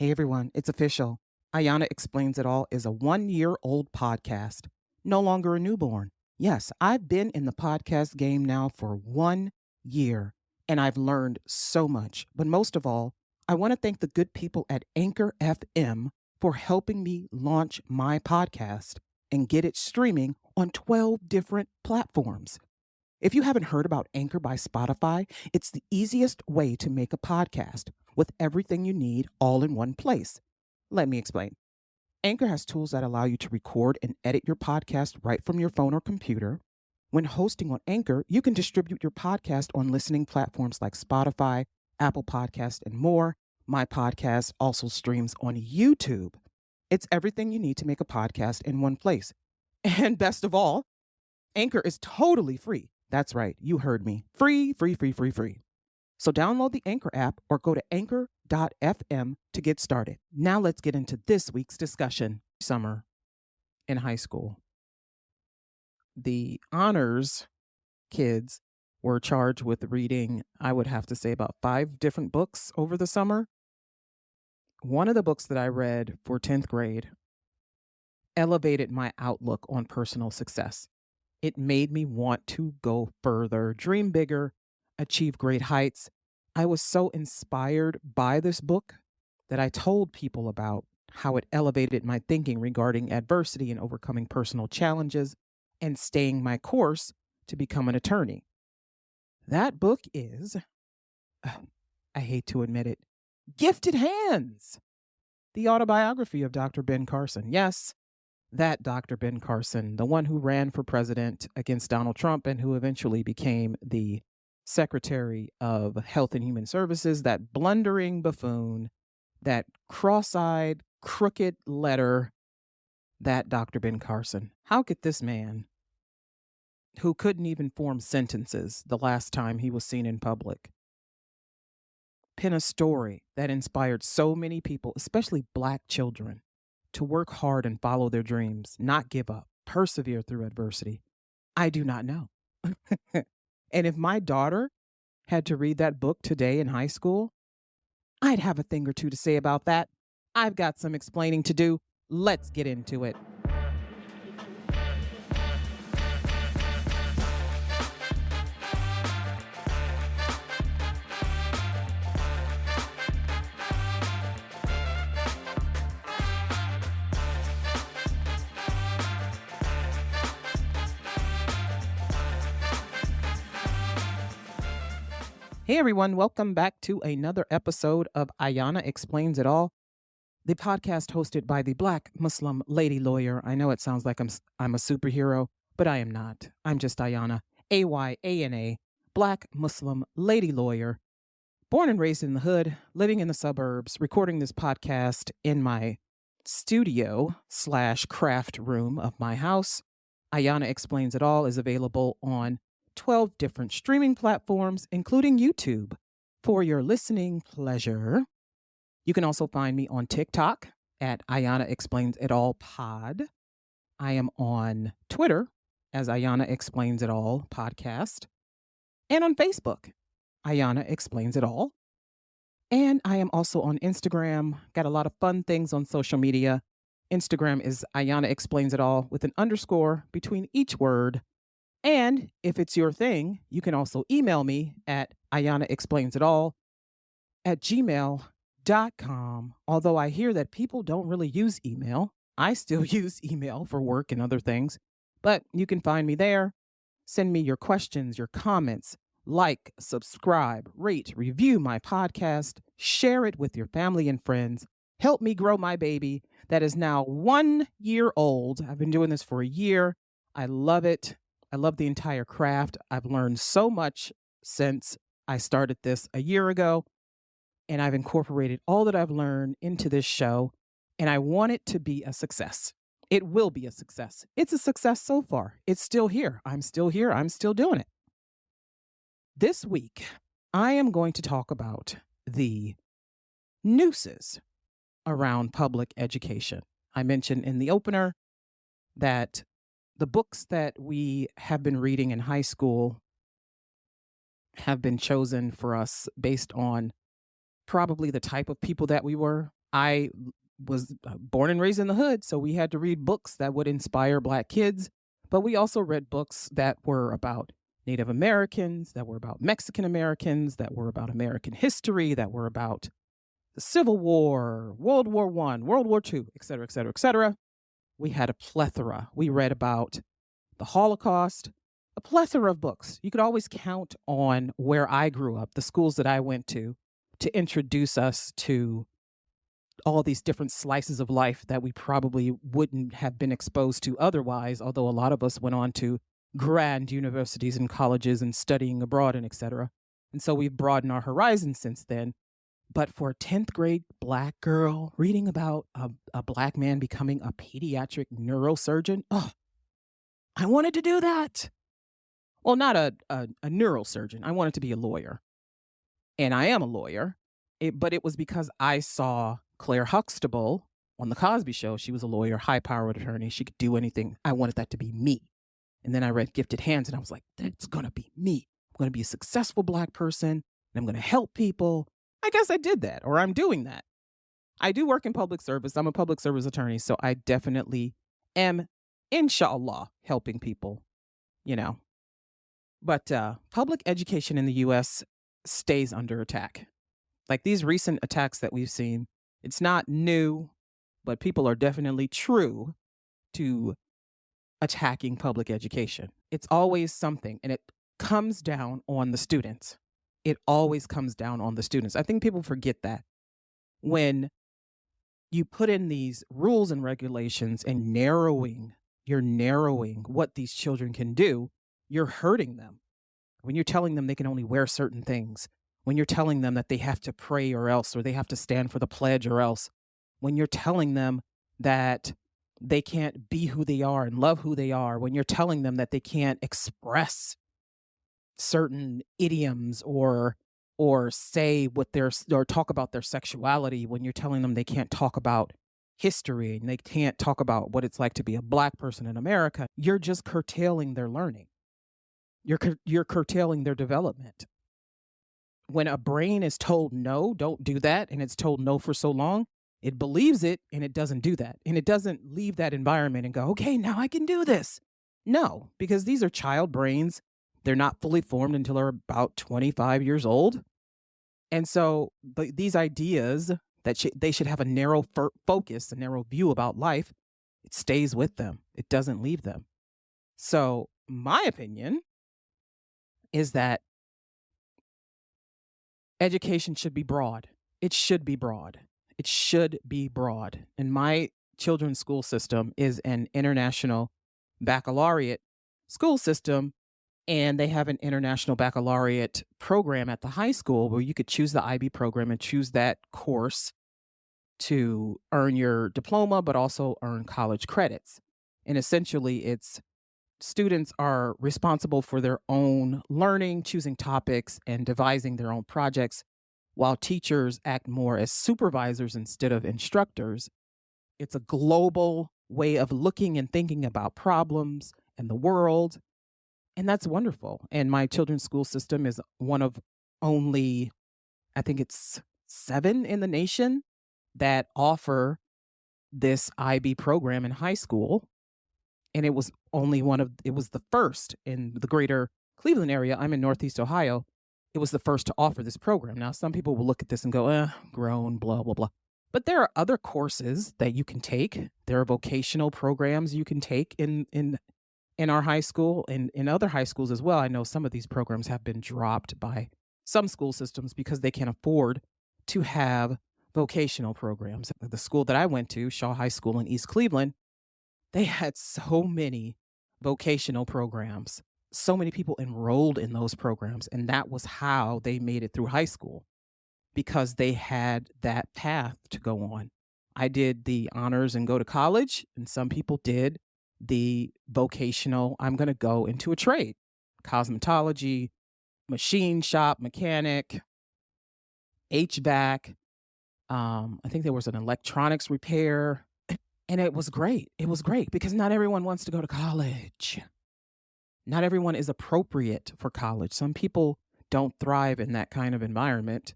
Hey everyone, it's official. Ayana Explains It All is a 1-year-old podcast, no longer a newborn. Yes, I've been in the podcast game now for 1 year, and I've learned so much. But most of all, I want to thank the good people at Anchor FM for helping me launch my podcast and get it streaming on 12 different platforms. If you haven't heard about Anchor by Spotify, it's the easiest way to make a podcast with everything you need all in one place. Let me explain. Anchor has tools that allow you to record and edit your podcast right from your phone or computer. When hosting on Anchor, you can distribute your podcast on listening platforms like Spotify, Apple Podcasts, and more. My podcast also streams on YouTube. It's everything you need to make a podcast in one place. And best of all, Anchor is totally free. That's right, you heard me. Free, free, free, free, free. So download the Anchor app or go to anchor.fm to get started. Now let's get into this week's discussion. Summer in high school. The honors kids were charged with reading, I would have to say, about 5 different books over the summer. One of the books that I read for 10th grade elevated my outlook on personal success. It made me want to go further, dream bigger, achieve great heights. I was so inspired by this book that I told people about how it elevated my thinking regarding adversity and overcoming personal challenges and staying my course to become an attorney. That book is, I hate to admit it, Gifted Hands, the autobiography of Dr. Ben Carson. Yes, that Dr. Ben Carson, the one who ran for president against Donald Trump and who eventually became the Secretary of Health and Human Services, that blundering buffoon, that cross-eyed, crooked letter, that Dr. Ben Carson. How could this man, who couldn't even form sentences the last time he was seen in public, pen a story that inspired so many people, especially Black children, to work hard and follow their dreams, not give up, persevere through adversity? I do not know. And if my daughter had to read that book today in high school, I'd have a thing or two to say about that. I've got some explaining to do. Let's get into it. Hey everyone, welcome back to another episode of Ayana Explains It All, the podcast hosted by the Black Muslim lady lawyer. I know it sounds like I'm a superhero, but I am not. I'm just Ayana, Ayana, Black Muslim lady lawyer, born and raised in the hood, living in the suburbs, recording this podcast in my studio/craft room of my house. Ayana Explains It All is available on 12 different streaming platforms, including YouTube, for your listening pleasure. You can also find me on TikTok at Ayana Explains It All Pod. I am on Twitter as Ayana Explains It All Podcast, and on Facebook, Ayana Explains It All. And I am also on Instagram. Got a lot of fun things on social media. Instagram is Ayana Explains It All with an underscore between each word. And if it's your thing, you can also email me at ayanaexplainsitalll@gmail.com. Although I hear that people don't really use email. I still use email for work and other things. But you can find me there. Send me your questions, your comments. Like, subscribe, rate, review my podcast. Share it with your family and friends. Help me grow my baby that is now 1 year old. I've been doing this for a year. I love it. I love the entire craft. I've learned so much since I started this a year ago, and I've incorporated all that I've learned into this show, and I want it to be a success. It will be a success. It's a success so far. It's still here. I'm still here. I'm still doing it. This week, I am going to talk about the nooses around public education. I mentioned in the opener that the books that we have been reading in high school have been chosen for us based on probably the type of people that we were. I was born and raised in the hood, so we had to read books that would inspire Black kids, but we also read books that were about Native Americans, that were about Mexican Americans, that were about American history, that were about the Civil War, World War One, World War Two, et cetera, et cetera, et cetera. We had a plethora. We read about the Holocaust, a plethora of books. You could always count on where I grew up, the schools that I went to introduce us to all these different slices of life that we probably wouldn't have been exposed to otherwise, although a lot of us went on to grand universities and colleges and studying abroad and et cetera. And so we've broadened our horizons since then. But for a 10th grade Black girl reading about a Black man becoming a pediatric neurosurgeon, oh, I wanted to do that. Well, not a neurosurgeon. I wanted to be a lawyer. And I am a lawyer. But it was because I saw Claire Huxtable on The Cosby Show. She was a lawyer, high powered attorney. She could do anything. I wanted that to be me. And then I read Gifted Hands and I was like, that's going to be me. I'm going to be a successful Black person and I'm going to help people. I guess I did that, or I'm doing that. I do work in public service. I'm a public service attorney. So I definitely am, inshallah, helping people, you know. But public education in the US stays under attack. Like these recent attacks that we've seen, it's not new, but people are definitely true to attacking public education. It's always something, and it comes down on the students. It always comes down on the students. I think people forget that when you put in these rules and regulations and you're narrowing what these children can do, you're hurting them. When you're telling them they can only wear certain things, when you're telling them that they have to pray or else, or they have to stand for the pledge or else, when you're telling them that they can't be who they are and love who they are, when you're telling them that they can't express certain idioms or say what their or talk about their sexuality, when you're telling them they can't talk about history and they can't talk about what it's like to be a Black person in America, you're just curtailing their learning. You're curtailing their development. When a brain is told no, don't do that, and it's told no for so long, it believes it and it doesn't do that. And it doesn't leave that environment and go, okay, now I can do this. No, because these are child brains. They're not fully formed until they're about 25 years old. And so these ideas that they should have a narrow focus, a narrow view about life, it stays with them. It doesn't leave them. So my opinion is that education should be broad. It should be broad. It should be broad. And my children's school system is an international baccalaureate school system. And they have an international baccalaureate program at the high school where you could choose the IB program and choose that course to earn your diploma, but also earn college credits. And essentially, it's students are responsible for their own learning, choosing topics, and devising their own projects, while teachers act more as supervisors instead of instructors. It's a global way of looking and thinking about problems and the world. And that's wonderful. And my children's school system is one of only, I think it's 7 in the nation that offer this IB program in high school. And it was it was the first in the greater Cleveland area. I'm in Northeast Ohio. It was the first to offer this program. Now, some people will look at this and go, grown, blah, blah, blah. But there are other courses that you can take. There are vocational programs you can take in our high school and in other high schools as well. I know some of these programs have been dropped by some school systems because they can't afford to have vocational programs. The school that I went to, Shaw High School in East Cleveland, they had so many vocational programs, so many people enrolled in those programs. And that was how they made it through high school, because they had that path to go on. I did the honors and go to college, and some people did the vocational, I'm going to go into a trade, cosmetology, machine shop mechanic, HVAC. I think there was an electronics repair. And it was great. It was great because not everyone wants to go to college. Not everyone is appropriate for college. Some people don't thrive in that kind of environment.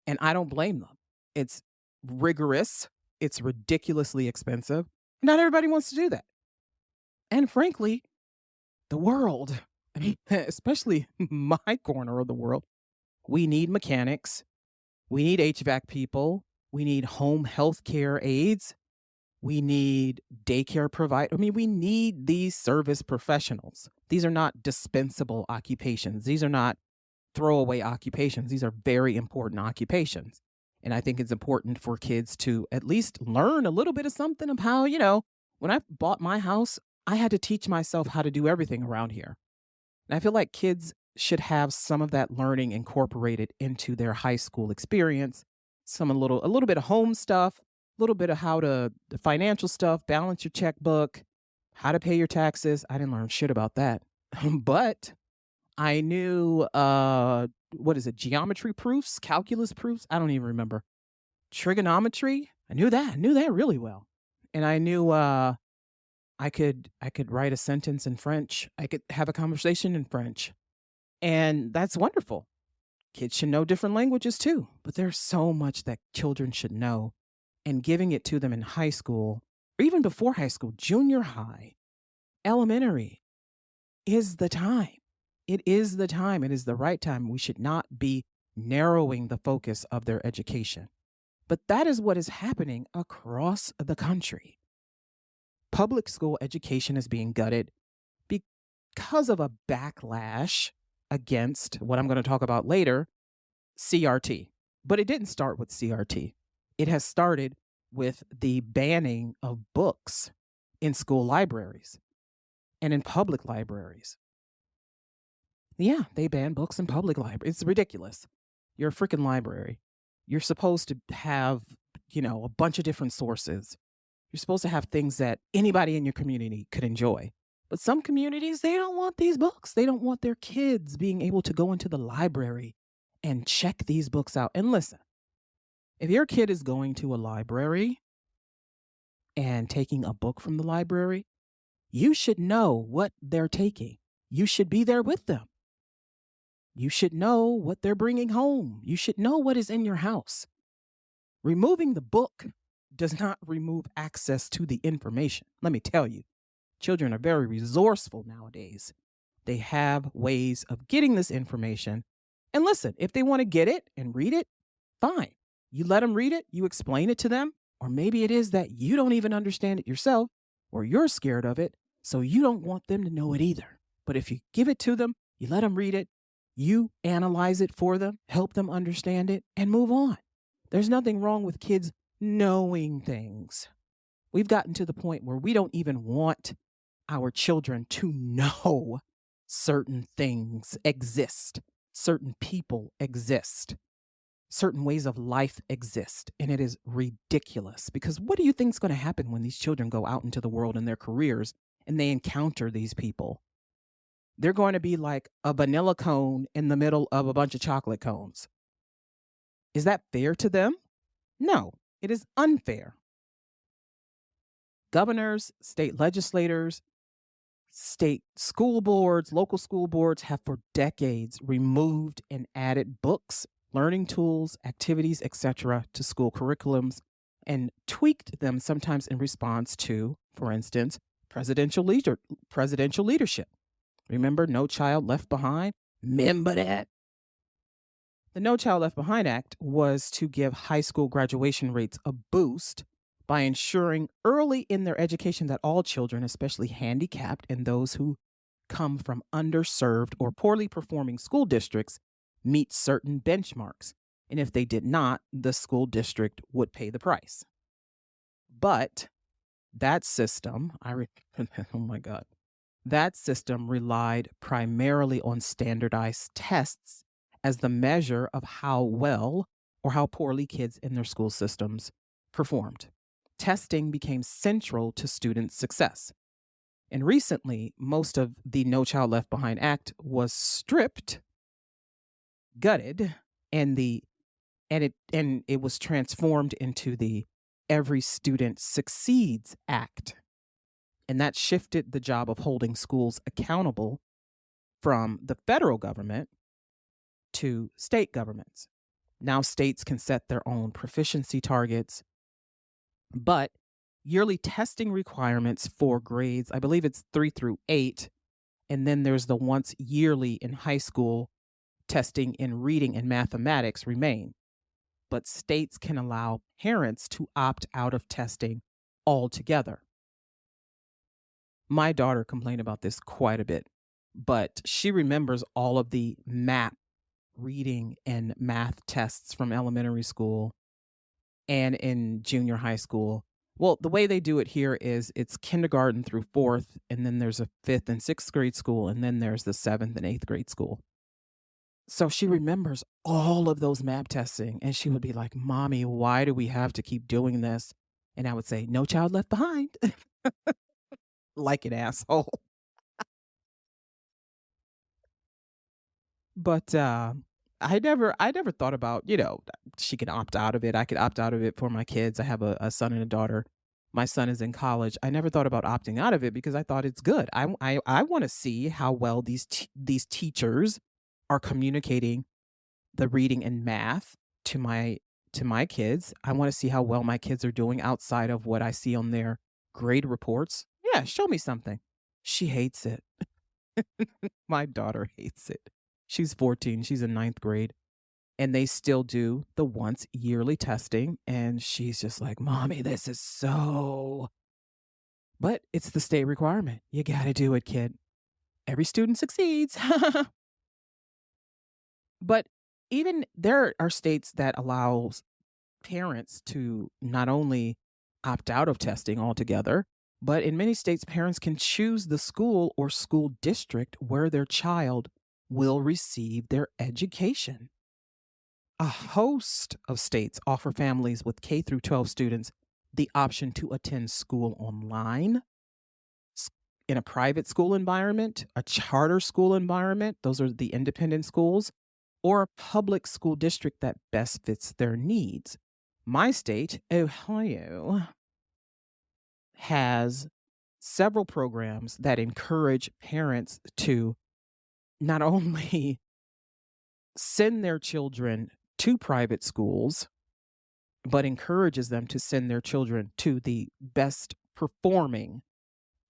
And I don't blame them. It's rigorous, it's ridiculously expensive. Not everybody wants to do that. And frankly, the world, I mean, especially my corner of the world, we need mechanics, we need HVAC people, we need home health care aides, we need daycare provider. I mean, we need these service professionals. These are not dispensable occupations. These are not throwaway occupations. These are very important occupations. And I think it's important for kids to at least learn a little bit of something of how, when I bought my house, I had to teach myself how to do everything around here. And I feel like kids should have some of that learning incorporated into their high school experience. A little bit of home stuff, a little bit of how to the financial stuff, balance your checkbook, how to pay your taxes. I didn't learn shit about that. But I knew what is it, geometry proofs, calculus proofs? I don't even remember. Trigonometry? I knew that. I knew that really well. And I knew I could write a sentence in French. I could have a conversation in French. And that's wonderful. Kids should know different languages too, but there's so much that children should know, and giving it to them in high school or even before high school, junior high, elementary is the time. It is the time. It is the right time. We should not be narrowing the focus of their education. But that is what is happening across the country. Public school education is being gutted because of a backlash against what I'm going to talk about later, CRT. But it didn't start with CRT. It has started with the banning of books in school libraries and in public libraries. Yeah, they ban books in public libraries. It's ridiculous. You're a freaking library. You're supposed to have, a bunch of different sources. You're supposed to have things that anybody in your community could enjoy. But some communities, they don't want these books. They don't want their kids being able to go into the library and check these books out. And listen, if your kid is going to a library and taking a book from the library, you should know what they're taking. You should be there with them. You should know what they're bringing home. You should know what is in your house. Removing the book does not remove access to the information. Let me tell you, children are very resourceful nowadays. They have ways of getting this information. And listen, if they want to get it and read it, fine. You let them read it, you explain it to them, or maybe it is that you don't even understand it yourself, or you're scared of it, so you don't want them to know it either. But if you give it to them, you let them read it, you analyze it for them, help them understand it, and move on. There's nothing wrong with kids knowing things. We've gotten to the point where we don't even want our children to know certain things exist, certain people exist, certain ways of life exist. And it is ridiculous because what do you think is going to happen when these children go out into the world in their careers and they encounter these people? They're going to be like a vanilla cone in the middle of a bunch of chocolate cones. Is that fair to them? No, it is unfair. Governors, state legislators, state school boards, local school boards have for decades removed and added books, learning tools, activities, etc. to school curriculums and tweaked them sometimes in response to, for instance, presidential leadership. Remember No Child Left Behind? Remember that? The No Child Left Behind Act was to give high school graduation rates a boost by ensuring early in their education that all children, especially handicapped and those who come from underserved or poorly performing school districts, meet certain benchmarks. And if they did not, the school district would pay the price. But that system, oh my God, that system relied primarily on standardized tests as the measure of how well or how poorly kids in their school systems performed. Testing became central to student success. And recently, most of the No Child Left Behind Act was stripped, gutted, and it was transformed into the Every Student Succeeds Act. And that shifted the job of holding schools accountable from the federal government to state governments. Now states can set their own proficiency targets, but yearly testing requirements for grades, I believe it's 3 through 8, and then there's the once yearly in high school testing in reading and mathematics remain. But states can allow parents to opt out of testing altogether. My daughter complained about this quite a bit, but she remembers all of the MAP reading and math tests from elementary school and in junior high school. Well, the way they do it here is it's kindergarten through fourth, and then there's a fifth and sixth grade school, and then there's the seventh and eighth grade school. So she remembers all of those MAP testing, and she would be like, "Mommy, why do we have to keep doing this?" And I would say, "No child left behind." Like an asshole. But, I never thought about, she could opt out of it. I could opt out of it for my kids. I have a son and a daughter. My son is in college. I never thought about opting out of it because I thought it's good. I wanna see how well these teachers are communicating the reading and math to my kids. I wanna see how well my kids are doing outside of what I see on their grade reports. Yeah, show me something. She hates it. My daughter hates it. She's 14, she's in ninth grade, and they still do the once yearly testing, and she's just like, "Mommy, this is so." But it's the state requirement. You gotta do it, kid. Every student succeeds. But even there are states that allows parents to not only opt out of testing altogether, but in many states, parents can choose the school or school district where their child will receive their education. A host of states offer families with K through 12 students the option to attend school online, s- in a private school environment, a charter school environment, those are the independent schools, or a public school district that best fits their needs. My state, Ohio, has several programs that encourage parents to not only send their children to private schools, but encourages them to send their children to the best performing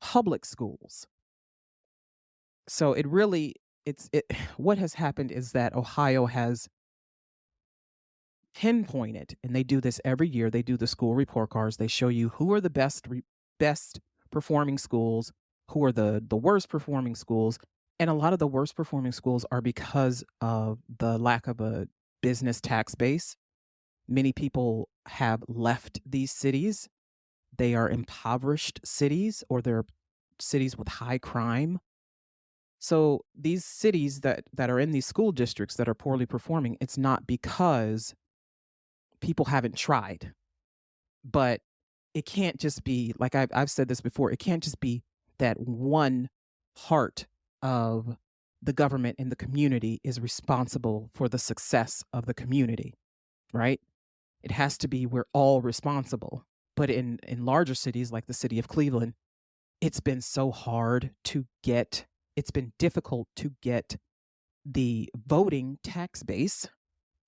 public schools. So it really it's it what has happened is that Ohio has pinpointed, and they do this every year. They do the school report cards. They show you who are the best performing schools, who are the worst performing schools, and a lot of the worst performing schools are because of the lack of a business tax base. Many people have left these cities. They are impoverished cities or they're cities with high crime. So these cities that are in these school districts that are poorly performing, it's not because people haven't tried, but it can't just be like I've said this before. It can't just be that one part of the government and the community is responsible for the success of the community, right? It has to be we're all responsible. But in larger cities like the city of Cleveland, it's been so hard to get it's been difficult to get the voting tax base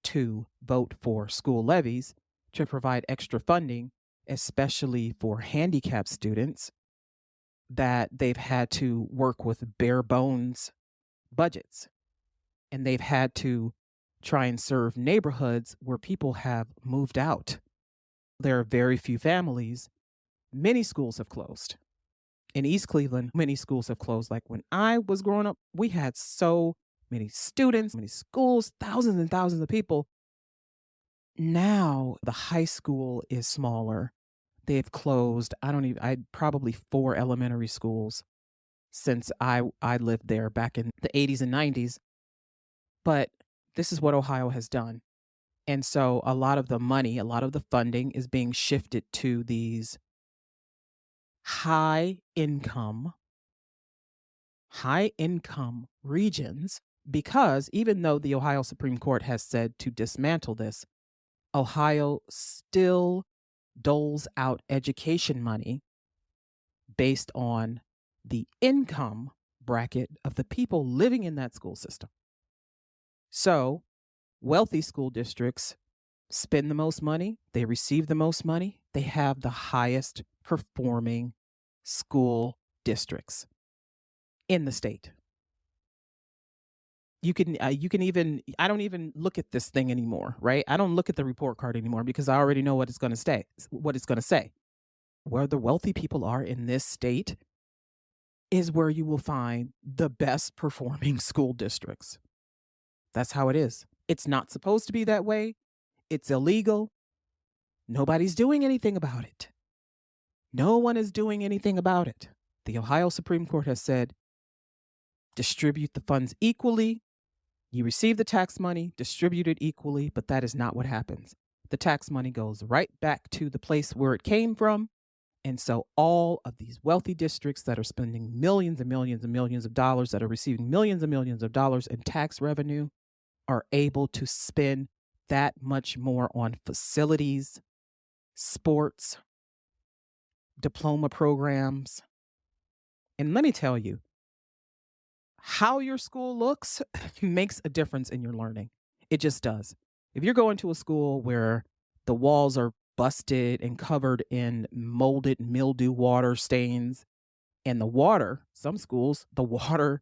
to vote for school levies to provide extra funding, especially for handicapped students, that they've had to work with bare bones budgets. And they've had to try and serve neighborhoods where people have moved out. There are very few families. Many schools have closed. In East Cleveland, many schools have closed. Like when I was growing up, we had so many students, many schools, thousands and thousands of people. Now the high school is smaller. They've closed. I probably 4 elementary schools since I lived there back in the 80s and 90s. But this is what Ohio has done. And so a lot of the money, a lot of the funding is being shifted to these high income high income regions because even though the Ohio Supreme Court has said to dismantle this, Ohio still doles out education money based on the income bracket of the people living in that school system. So Wealthy school districts spend the most money, they receive the most money, they have the highest performing school districts in the state. You can even, I don't even look at this thing anymore, right? I don't look at the report card anymore because I already know what it's going to say. Where the wealthy people are in this state is where you will find the best performing school districts. That's how it is. It's not supposed to be that way. It's illegal. Nobody's doing anything about it. No one is doing anything about it. The Ohio Supreme Court has said, distribute the funds equally. You receive the tax money, distribute it equally, but that is not what happens. The tax money goes right back to the place where it came from. And so all of these wealthy districts that are spending millions and millions and millions of dollars, that are receiving millions and millions of dollars in tax revenue, are able to spend that much more on facilities, sports, diploma programs. And let me tell you, how your school looks makes a difference in your learning. It just does. If you're going to a school where the walls are busted and covered in molded mildew water stains, and the water, some schools, the water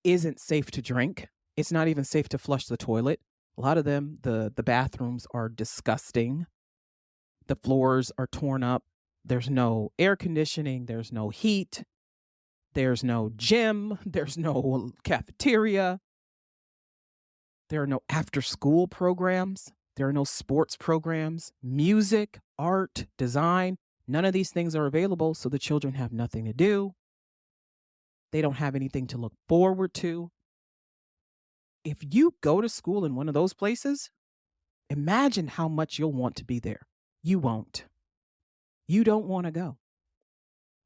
isn't safe to drink. It's not even safe to flush the toilet. A lot of them, the bathrooms are disgusting. The floors are torn up. There's no air conditioning. There's no heat. There's no gym. There's no cafeteria. There are no after-school programs. There are no sports programs, music, art, design. None of these things are available, so the children have nothing to do. They don't have anything to look forward to. If you go to school in one of those places, imagine how much you'll want to be there. You won't. You don't want to go.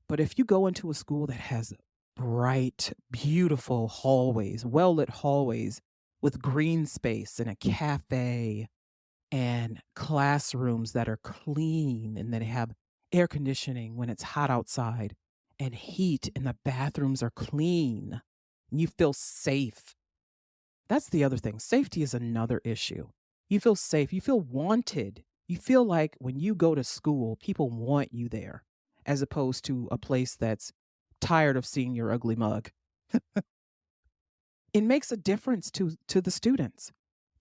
But if you go into a school that has bright, beautiful hallways, well-lit hallways with green space and a cafe and classrooms that are clean and that have air conditioning when it's hot outside and heat and the bathrooms are clean, and you feel safe. That's the other thing. Safety is another issue. You feel safe. You feel wanted. You feel like when you go to school, people want you there, as opposed to a place that's tired of seeing your ugly mug. It makes a difference to the students.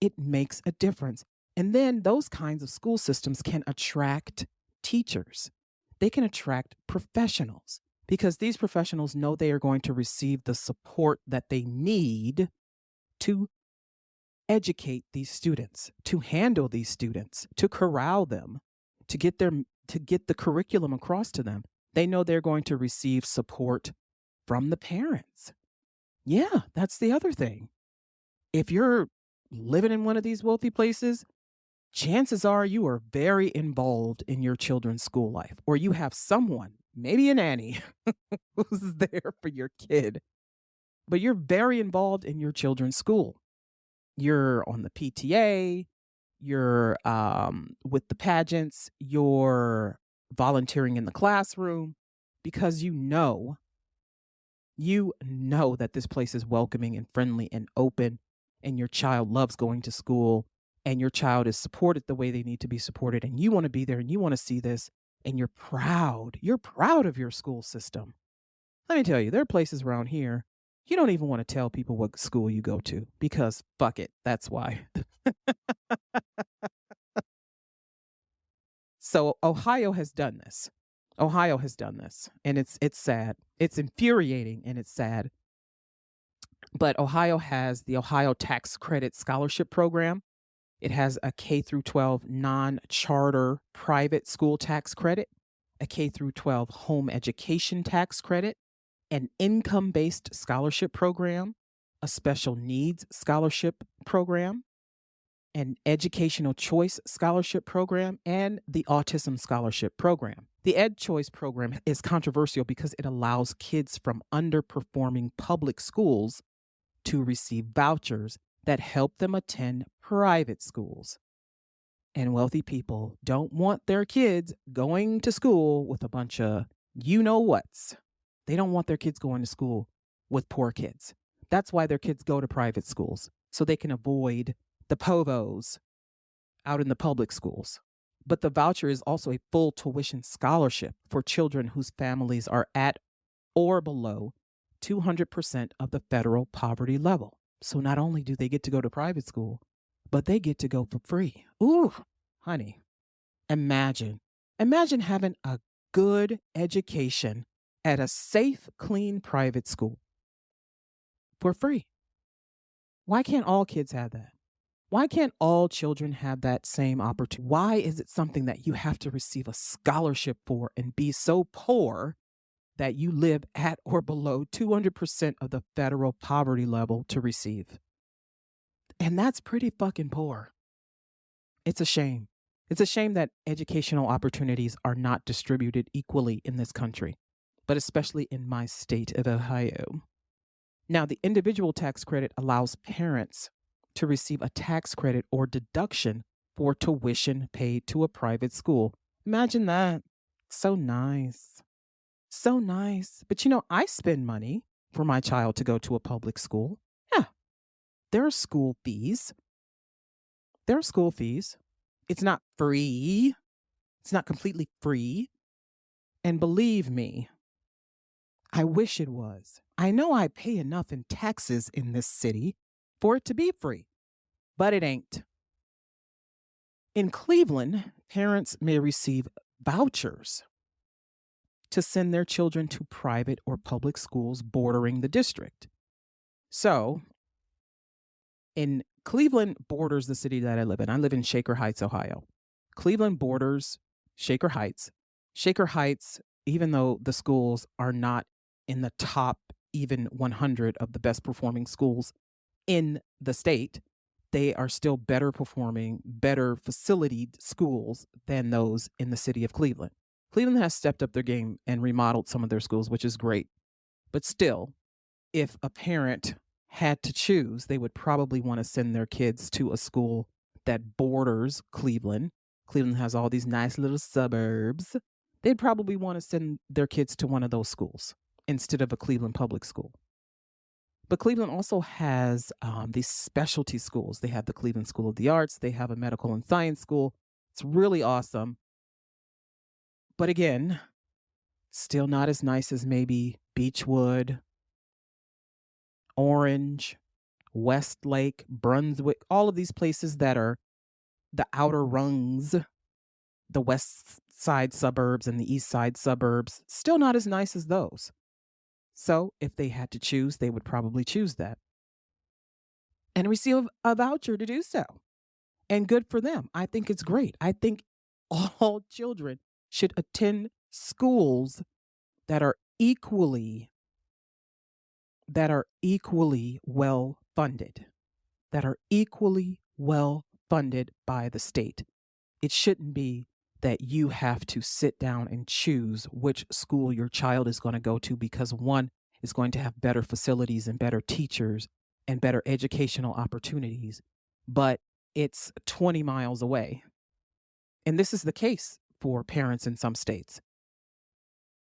It makes a difference. And then those kinds of school systems can attract teachers. They can attract professionals because these professionals know they are going to receive the support that they need to educate these students, to handle these students, to corral them, to get the curriculum across to them. They know they're going to receive support from the parents. Yeah, that's the other thing. If you're living in one of these wealthy places, chances are you are very involved in your children's school life, or you have someone, maybe a nanny, who's there for your kid, but you're very involved in your children's school. You're on the PTA, you're with the pageants, you're volunteering in the classroom because you know that this place is welcoming and friendly and open, and your child loves going to school, and your child is supported the way they need to be supported, and you want to be there and you want to see this, and you're proud. You're proud of your school system. Let me tell you, there are places around here you don't even want to tell people what school you go to because fuck it, that's why. So Ohio has done this. Ohio has done this, and it's sad. It's infuriating and it's sad. But Ohio has the Ohio Tax Credit Scholarship Program. It has a K through 12 non-charter private school tax credit, a K through 12 home education tax credit, an income-based scholarship program, a special needs scholarship program, an educational choice scholarship program, and the autism scholarship program. The Ed Choice program is controversial because it allows kids from underperforming public schools to receive vouchers that help them attend private schools. And wealthy people don't want their kids going to school with a bunch of you-know-whats. They don't want their kids going to school with poor kids. That's why their kids go to private schools, so they can avoid the povos out in the public schools. But the voucher is also a full tuition scholarship for children whose families are at or below 200% of the federal poverty level. So not only do they get to go to private school, but they get to go for free. Ooh, honey, imagine having a good education at a safe, clean private school for free. Why can't all kids have that? Why can't all children have that same opportunity? Why is it something that you have to receive a scholarship for and be so poor that you live at or below 200% of the federal poverty level to receive? And that's pretty fucking poor. It's a shame. It's a shame that educational opportunities are not distributed equally in this country, but especially in my state of Ohio. Now, the individual tax credit allows parents to receive a tax credit or deduction for tuition paid to a private school. Imagine that. So nice. So nice. But I spend money for my child to go to a public school. Yeah, there are school fees. There are school fees. It's not free. It's not completely free. And believe me, I wish it was. I know I pay enough in taxes in this city for it to be free, but it ain't. In Cleveland, parents may receive vouchers to send their children to private or public schools bordering the district. So, in Cleveland borders the city that I live in. I live in Shaker Heights, Ohio. Cleveland borders Shaker Heights. Shaker Heights, even though the schools are not in the top even 100 of the best performing schools in the state, they are still better performing, better facilitated schools than those in the city of Cleveland. Cleveland has stepped up their game and remodeled some of their schools, which is great. But still, if a parent had to choose, they would probably want to send their kids to a school that borders Cleveland. Cleveland has all these nice little suburbs. They'd probably want to send their kids to one of those schools instead of a Cleveland public school. But Cleveland also has these specialty schools. They have the Cleveland School of the Arts. They have a medical and science school. It's really awesome. But again, still not as nice as maybe Beechwood, Orange, Westlake, Brunswick, all of these places that are the outer rungs, the west side suburbs and the east side suburbs, still not as nice as those. So if they had to choose, they would probably choose that and receive a voucher to do so. And good for them. I think it's great. I think all children should attend schools that are equally well funded, by the state. It shouldn't be that you have to sit down and choose which school your child is going to go to because one is going to have better facilities and better teachers and better educational opportunities, but it's 20 miles away. And this is the case for parents in some states.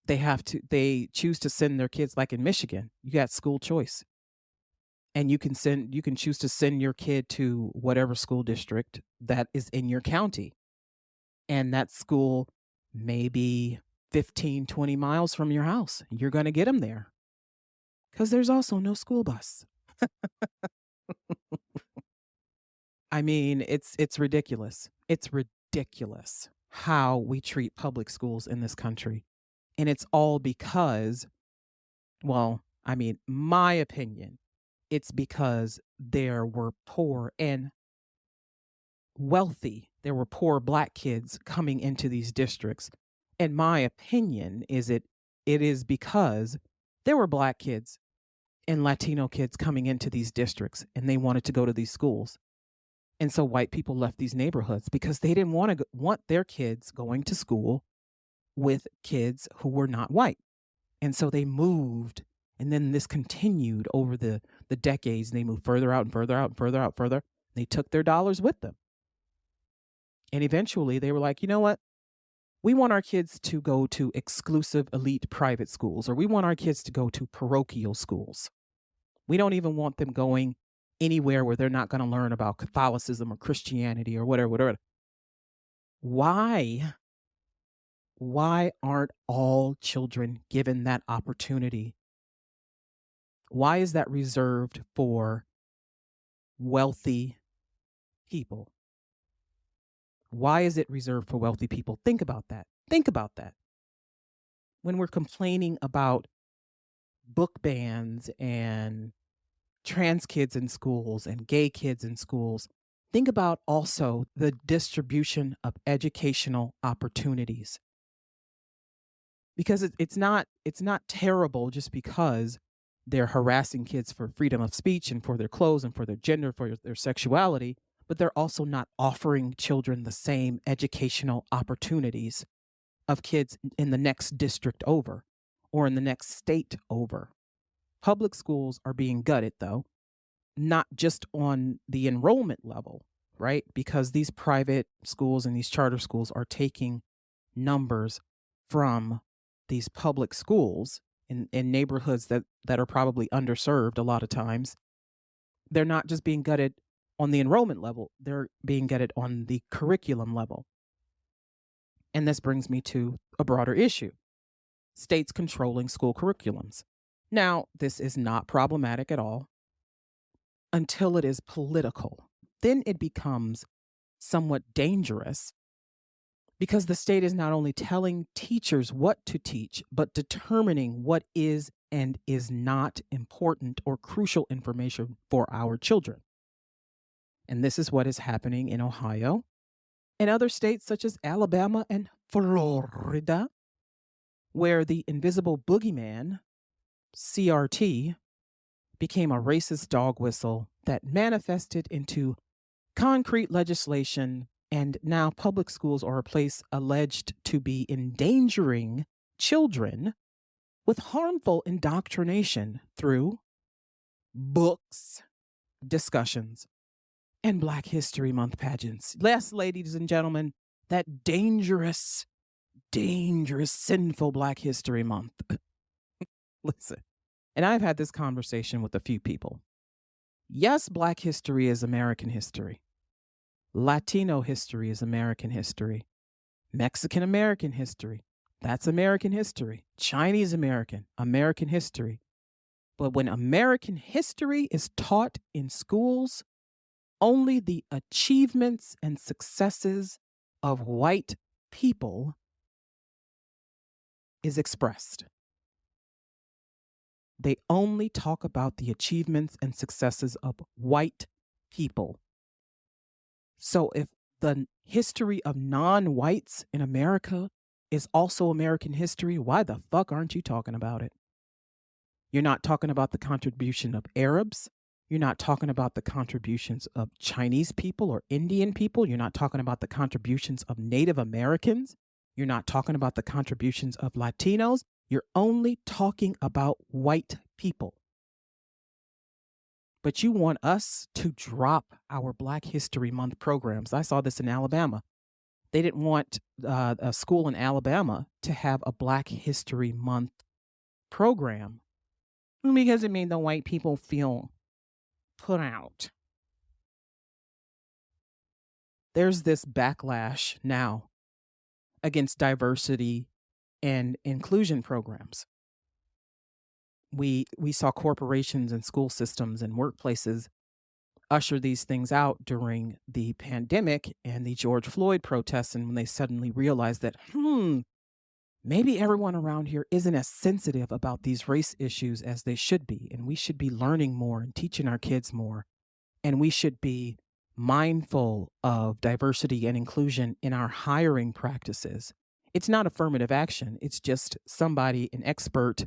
They choose to send their kids, like in Michigan, you got school choice. And you can choose to send your kid to whatever school district that is in your county. And that school may be 15, 20 miles from your house. You're going to get them there because there's also no school bus. I mean, it's ridiculous. It's ridiculous how we treat public schools in this country. And it's all because, well, I mean, my opinion, it's because there were poor and wealthy, there were poor Black kids coming into these districts. And my opinion is it is because there were Black kids and Latino kids coming into these districts and they wanted to go to these schools. And so white people left these neighborhoods because they didn't want their kids going to school with kids who were not white. And so they moved. And then this continued over the decades. They moved further out and further out and further out, further. They took their dollars with them. And eventually they were like, you know what? We want our kids to go to exclusive elite private schools, or we want our kids to go to parochial schools. We don't even want them going anywhere where they're not going to learn about Catholicism or Christianity or whatever. Why? Why aren't all children given that opportunity? Why is that reserved for wealthy people? Why is it reserved for wealthy people? Think about that. Think about that. When we're complaining about book bans and trans kids in schools and gay kids in schools, think about also the distribution of educational opportunities. Because it's not terrible just because they're harassing kids for freedom of speech and for their clothes and for their gender, for their sexuality, but they're also not offering children the same educational opportunities of kids in the next district over or in the next state over. Public schools are being gutted, though, not just on the enrollment level, right? Because these private schools and these charter schools are taking numbers from these public schools in neighborhoods that are probably underserved a lot of times. They're not just being gutted on the enrollment level, they're being gutted on the curriculum level. And this brings me to a broader issue: states controlling school curriculums. Now, this is not problematic at all until it is political. Then it becomes somewhat dangerous because the state is not only telling teachers what to teach, but determining what is and is not important or crucial information for our children. And this is what is happening in Ohio and other states such as Alabama and Florida, where the invisible boogeyman, CRT, became a racist dog whistle that manifested into concrete legislation, and now public schools are a place alleged to be endangering children with harmful indoctrination through books, discussions, and Black History Month pageants. Yes, ladies and gentlemen, that dangerous, sinful Black History Month. Listen, and I've had this conversation with a few people. Yes, Black history is American history. Latino history is American history. Mexican American history, that's American history. Chinese American, American history. But when American history is taught in schools, only the achievements and successes of white people is expressed. They only talk about the achievements and successes of white people. So if the history of non-whites in America is also American history, why the fuck aren't you talking about it? You're not talking about the contribution of Arabs. You're not talking about the contributions of Chinese people or Indian people. You're not talking about the contributions of Native Americans. You're not talking about the contributions of Latinos. You're only talking about white people. But you want us to drop our Black History Month programs. I saw this in Alabama. They didn't want a school in Alabama to have a Black History Month program because it made the white people feel put out. There's this backlash now against diversity and inclusion programs. We saw corporations and school systems and workplaces usher these things out during the pandemic and the George Floyd protests, and when they suddenly realized that, maybe everyone around here isn't as sensitive about these race issues as they should be, and we should be learning more and teaching our kids more, and we should be mindful of diversity and inclusion in our hiring practices. It's not affirmative action. It's just somebody, an expert,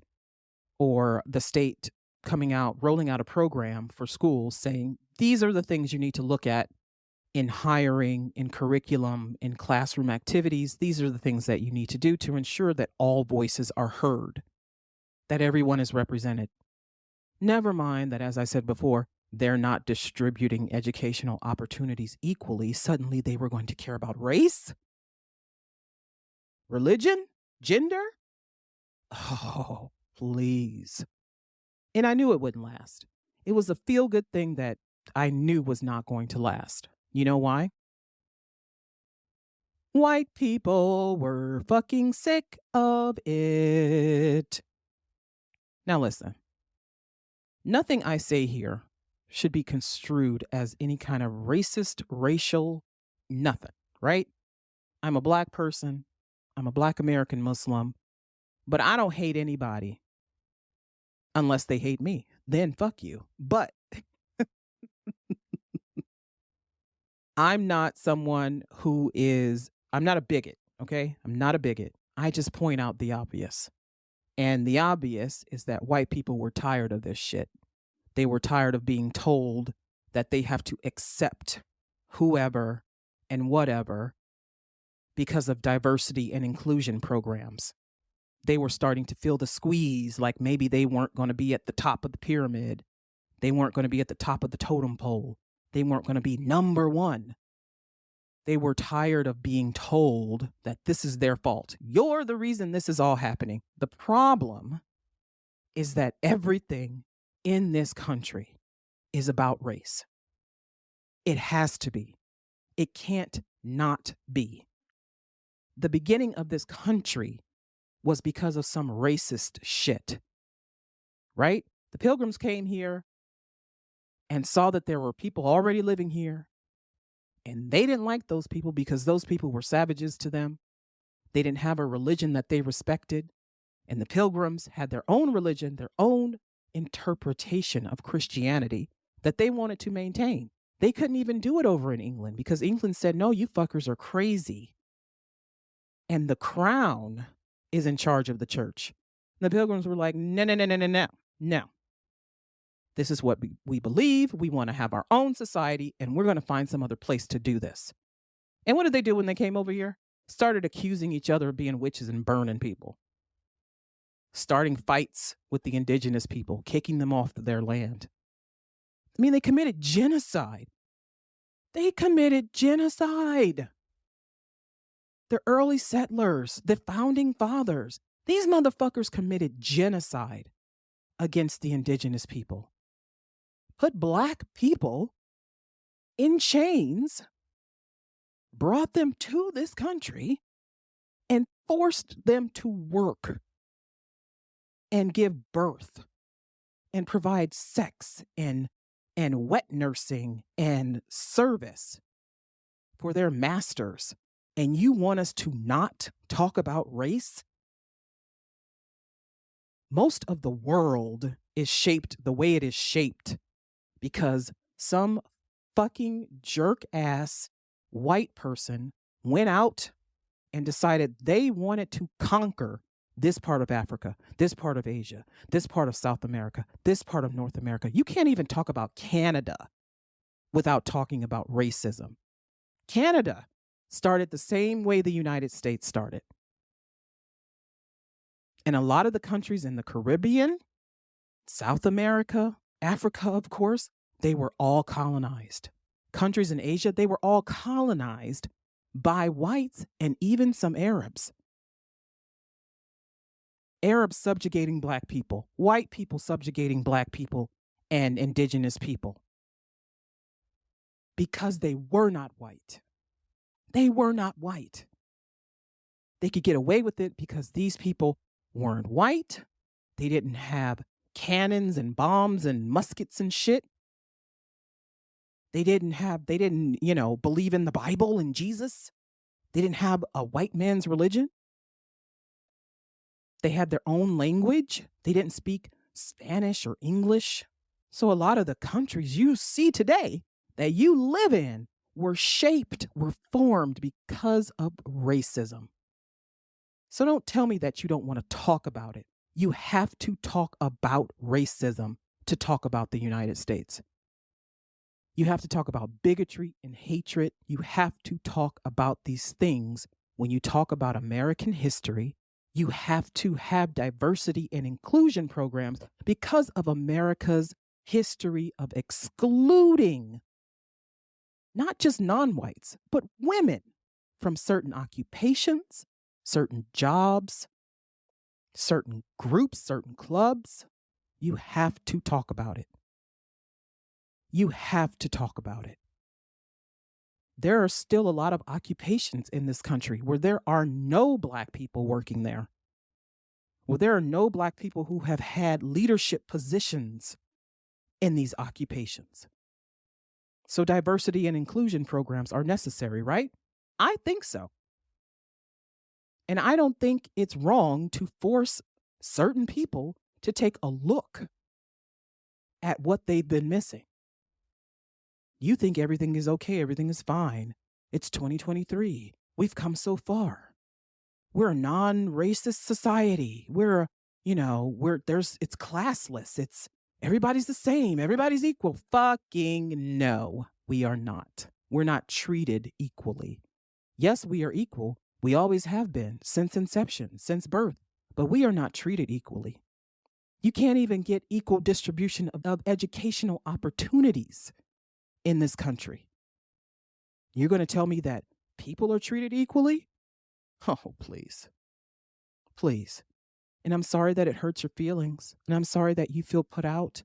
or the state rolling out a program for schools saying, these are the things you need to look at in hiring, in curriculum, in classroom activities. These are the things that you need to do to ensure that all voices are heard, that everyone is represented. Never mind that, as I said before, they're not distributing educational opportunities equally. Suddenly they were going to care about race, religion, gender. Oh, please. And I knew it wouldn't last. It was a feel-good thing that I knew was not going to last. You know why? White people were fucking sick of it. Now listen, nothing I say here should be construed as any kind of racist, racial, nothing, right? I'm a black person. I'm a black American Muslim, but I don't hate anybody unless they hate me. Then fuck you. But I'm not someone I'm not a bigot, okay? I'm not a bigot. I just point out the obvious. And the obvious is that white people were tired of this shit. They were tired of being told that they have to accept whoever and whatever because of diversity and inclusion programs. They were starting to feel the squeeze, like maybe they weren't going to be at the top of the pyramid. They weren't going to be at the top of the totem pole. They weren't going to be number one. They were tired of being told that this is their fault. You're the reason this is all happening. The problem is that everything in this country is about race. It has to be. It can't not be. The beginning of this country was because of some racist shit, right? The Pilgrims came here and saw that there were people already living here, and they didn't like those people because those people were savages to them. They didn't have a religion that they respected, and the Pilgrims had their own religion, their own interpretation of Christianity that they wanted to maintain. They couldn't even do it over in England because England said, no, you fuckers are crazy. And the crown is in charge of the church. And the Pilgrims were like, no, no, no, no, no, no, no. This is what we believe. We want to have our own society, and we're going to find some other place to do this. And what did they do when they came over here? Started accusing each other of being witches and burning people. Starting fights with the indigenous people, kicking them off their land. I mean, they committed genocide. They committed genocide. The early settlers, the founding fathers, these motherfuckers committed genocide against the indigenous people. Put black people in chains, brought them to this country, and forced them to work and give birth and provide sex and wet nursing and service for their masters. And you want us to not talk about race? Most of the world is shaped the way it is shaped because some fucking jerk ass white person went out and decided they wanted to conquer this part of Africa, this part of Asia, this part of South America, this part of North America. You can't even talk about Canada without talking about racism. Canada started the same way the United States started. And a lot of the countries in the Caribbean, South America, Africa, of course, they were all colonized. Countries in Asia, they were all colonized by whites and even some Arabs. Arabs subjugating black people, white people subjugating black people and indigenous people. Because they were not white. They were not white. They could get away with it because these people weren't white. They didn't have cannons and bombs and muskets and shit. They didn't, believe in the Bible and Jesus. They didn't have a white man's religion. They had their own language. They didn't speak Spanish or English. So a lot of the countries you see today that you live in were formed because of racism. So don't tell me that you don't want to talk about it. You have to talk about racism to talk about the United States. You have to talk about bigotry and hatred. You have to talk about these things when you talk about American history. You have to have diversity and inclusion programs because of America's history of excluding not just non-whites, but women from certain occupations, certain jobs, certain groups, certain clubs. You have to talk about it. You have to talk about it. There are still a lot of occupations in this country where there are no Black people working there. Well, there are no Black people who have had leadership positions in these occupations. So diversity and inclusion programs are necessary, right? I think so. And I don't think it's wrong to force certain people to take a look at what they've been missing. You think everything is okay, everything is fine. It's 2023. We've come so far. We're a non-racist society. It's classless. It's everybody's the same. Everybody's equal. Fucking no, we are not. We're not treated equally. Yes, we are equal. We always have been since inception, since birth, but we are not treated equally. You can't even get equal distribution of educational opportunities in this country. You're going to tell me that people are treated equally? Oh, please. Please. And I'm sorry that it hurts your feelings, and I'm sorry that you feel put out.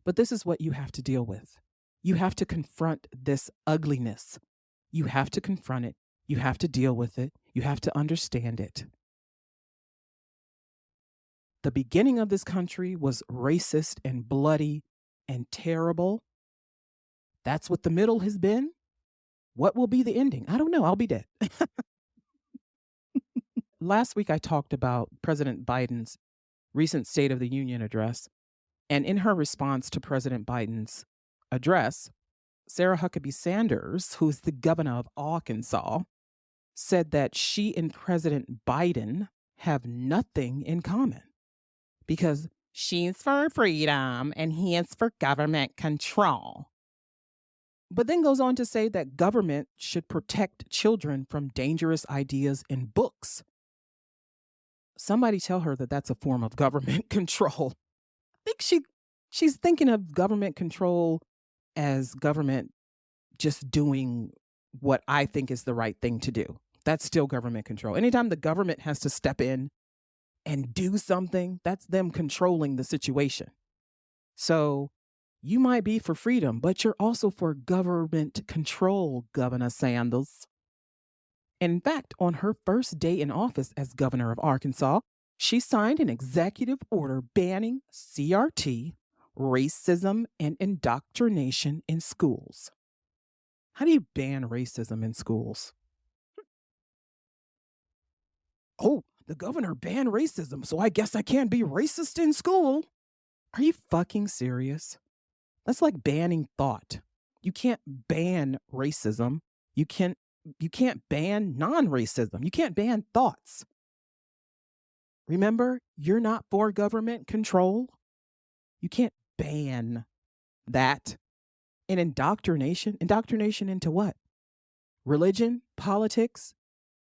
But this is what you have to deal with. You have to confront this ugliness. You have to confront it. You have to deal with it. You have to understand it. The beginning of this country was racist and bloody and terrible. That's what the middle has been. What will be the ending? I don't know. I'll be dead. Last week, I talked about President Biden's recent State of the Union address. And in her response to President Biden's address, Sarah Huckabee DeSantis, who's the governor of Arkansas, said that she and President Biden have nothing in common because she's for freedom and he is for government control. But then goes on to say that government should protect children from dangerous ideas in books. Somebody tell her that that's a form of government control. I think she's thinking of government control as government just doing what I think is the right thing to do. That's still government control. Anytime the government has to step in and do something, that's them controlling the situation. So you might be for freedom, but you're also for government control, Governor Sanders. In fact, on her first day in office as governor of Arkansas, she signed an executive order banning CRT, racism, and indoctrination in schools. How do you ban racism in schools? Oh, the governor banned racism, so I guess I can't be racist in school. Are you fucking serious? That's like banning thought. You can't ban racism. You can't ban non-racism. You can't ban thoughts. Remember, you're not for government control. You can't ban that. And indoctrination into what? Religion, politics,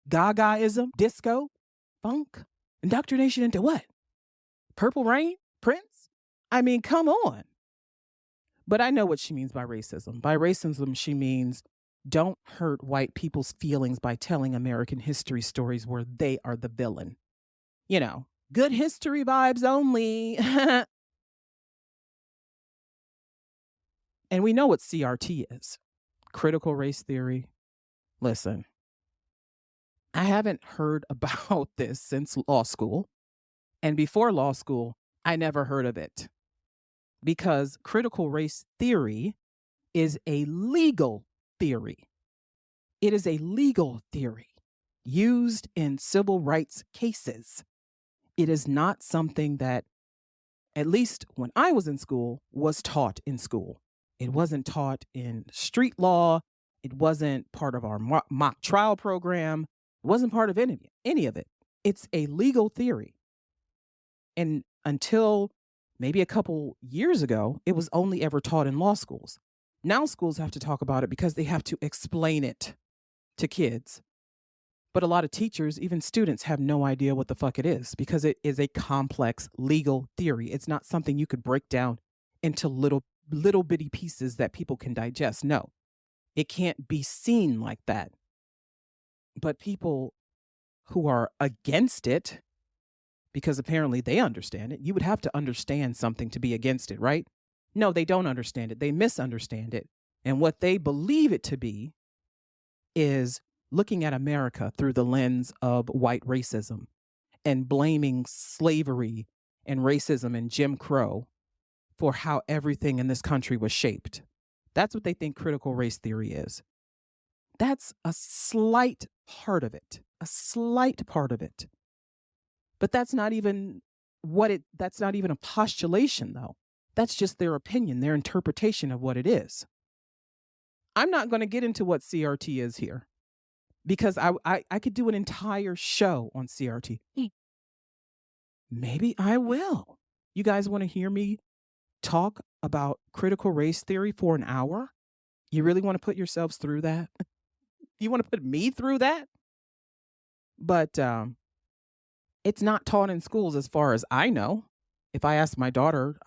Gagaism, disco, funk? Indoctrination into what? Purple Rain? Prince? I mean, come on. But I know what she means by racism. By racism, she means don't hurt white people's feelings by telling American history stories where they are the villain. Good history vibes only. And we know what CRT is. Critical race theory. Listen, I haven't heard about this since law school. And before law school, I never heard of it. Because critical race theory is a legal theory. It is a legal theory used in civil rights cases. It is not something that, at least when I was in school, was taught in school. It wasn't taught in street law. It wasn't part of our mock trial program. It wasn't part of any of it. It's a legal theory. And until maybe a couple years ago, it was only ever taught in law schools. Now schools have to talk about it because they have to explain it to kids. But a lot of teachers, even students, have no idea what the fuck it is because it is a complex legal theory. It's not something you could break down into little bitty pieces that people can digest. No, it can't be seen like that. But people who are against it, because apparently they understand it, you would have to understand something to be against it, right? No, they don't understand it. They misunderstand it. And what they believe it to be is looking at America through the lens of white racism and blaming slavery and racism and Jim Crow for how everything in this country was shaped. That's what they think critical race theory is. That's a slight part of it, a slight part of it. But that's not even that's not even a postulation, though. That's just their opinion, their interpretation of what it is. I'm not going to get into what CRT is here because I could do an entire show on CRT. Maybe I will. You guys want to hear me talk about critical race theory for an hour? You really want to put yourselves through that? You want to put me through that? But it's not taught in schools as far as I know. If I asked my daughter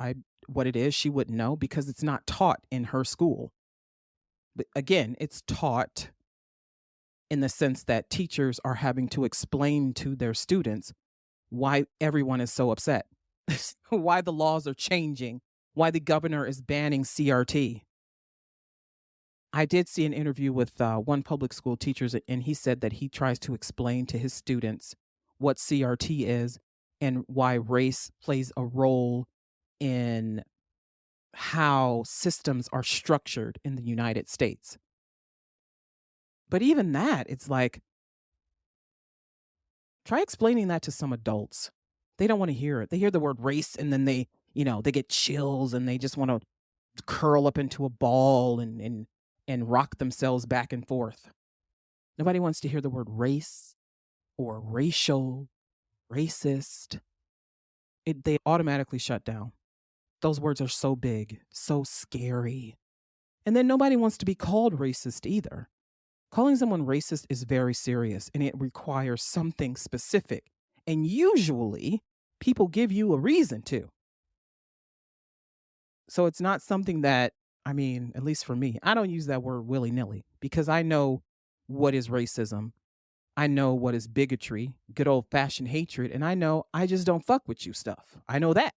what it is, she wouldn't know because it's not taught in her school. But again, it's taught in the sense that teachers are having to explain to their students why everyone is so upset, why the laws are changing, why the governor is banning CRT. I did see an interview with one public school teacher, and he said that he tries to explain to his students what CRT is and why race plays a role in how systems are structured in the United States. But even that, it's like, try explaining that to some adults. They don't want to hear it. They hear the word race and then they get chills and they just want to curl up into a ball and rock themselves back and forth. Nobody wants to hear the word race or racial, racist. They automatically shut down. Those words are so big, so scary. And then nobody wants to be called racist either. Calling someone racist is very serious and it requires something specific. And usually people give you a reason to. So it's not something that, at least for me, I don't use that word willy-nilly because I know what is racism. I know what is bigotry, good old fashioned hatred, and I know I just don't fuck with you stuff. I know that.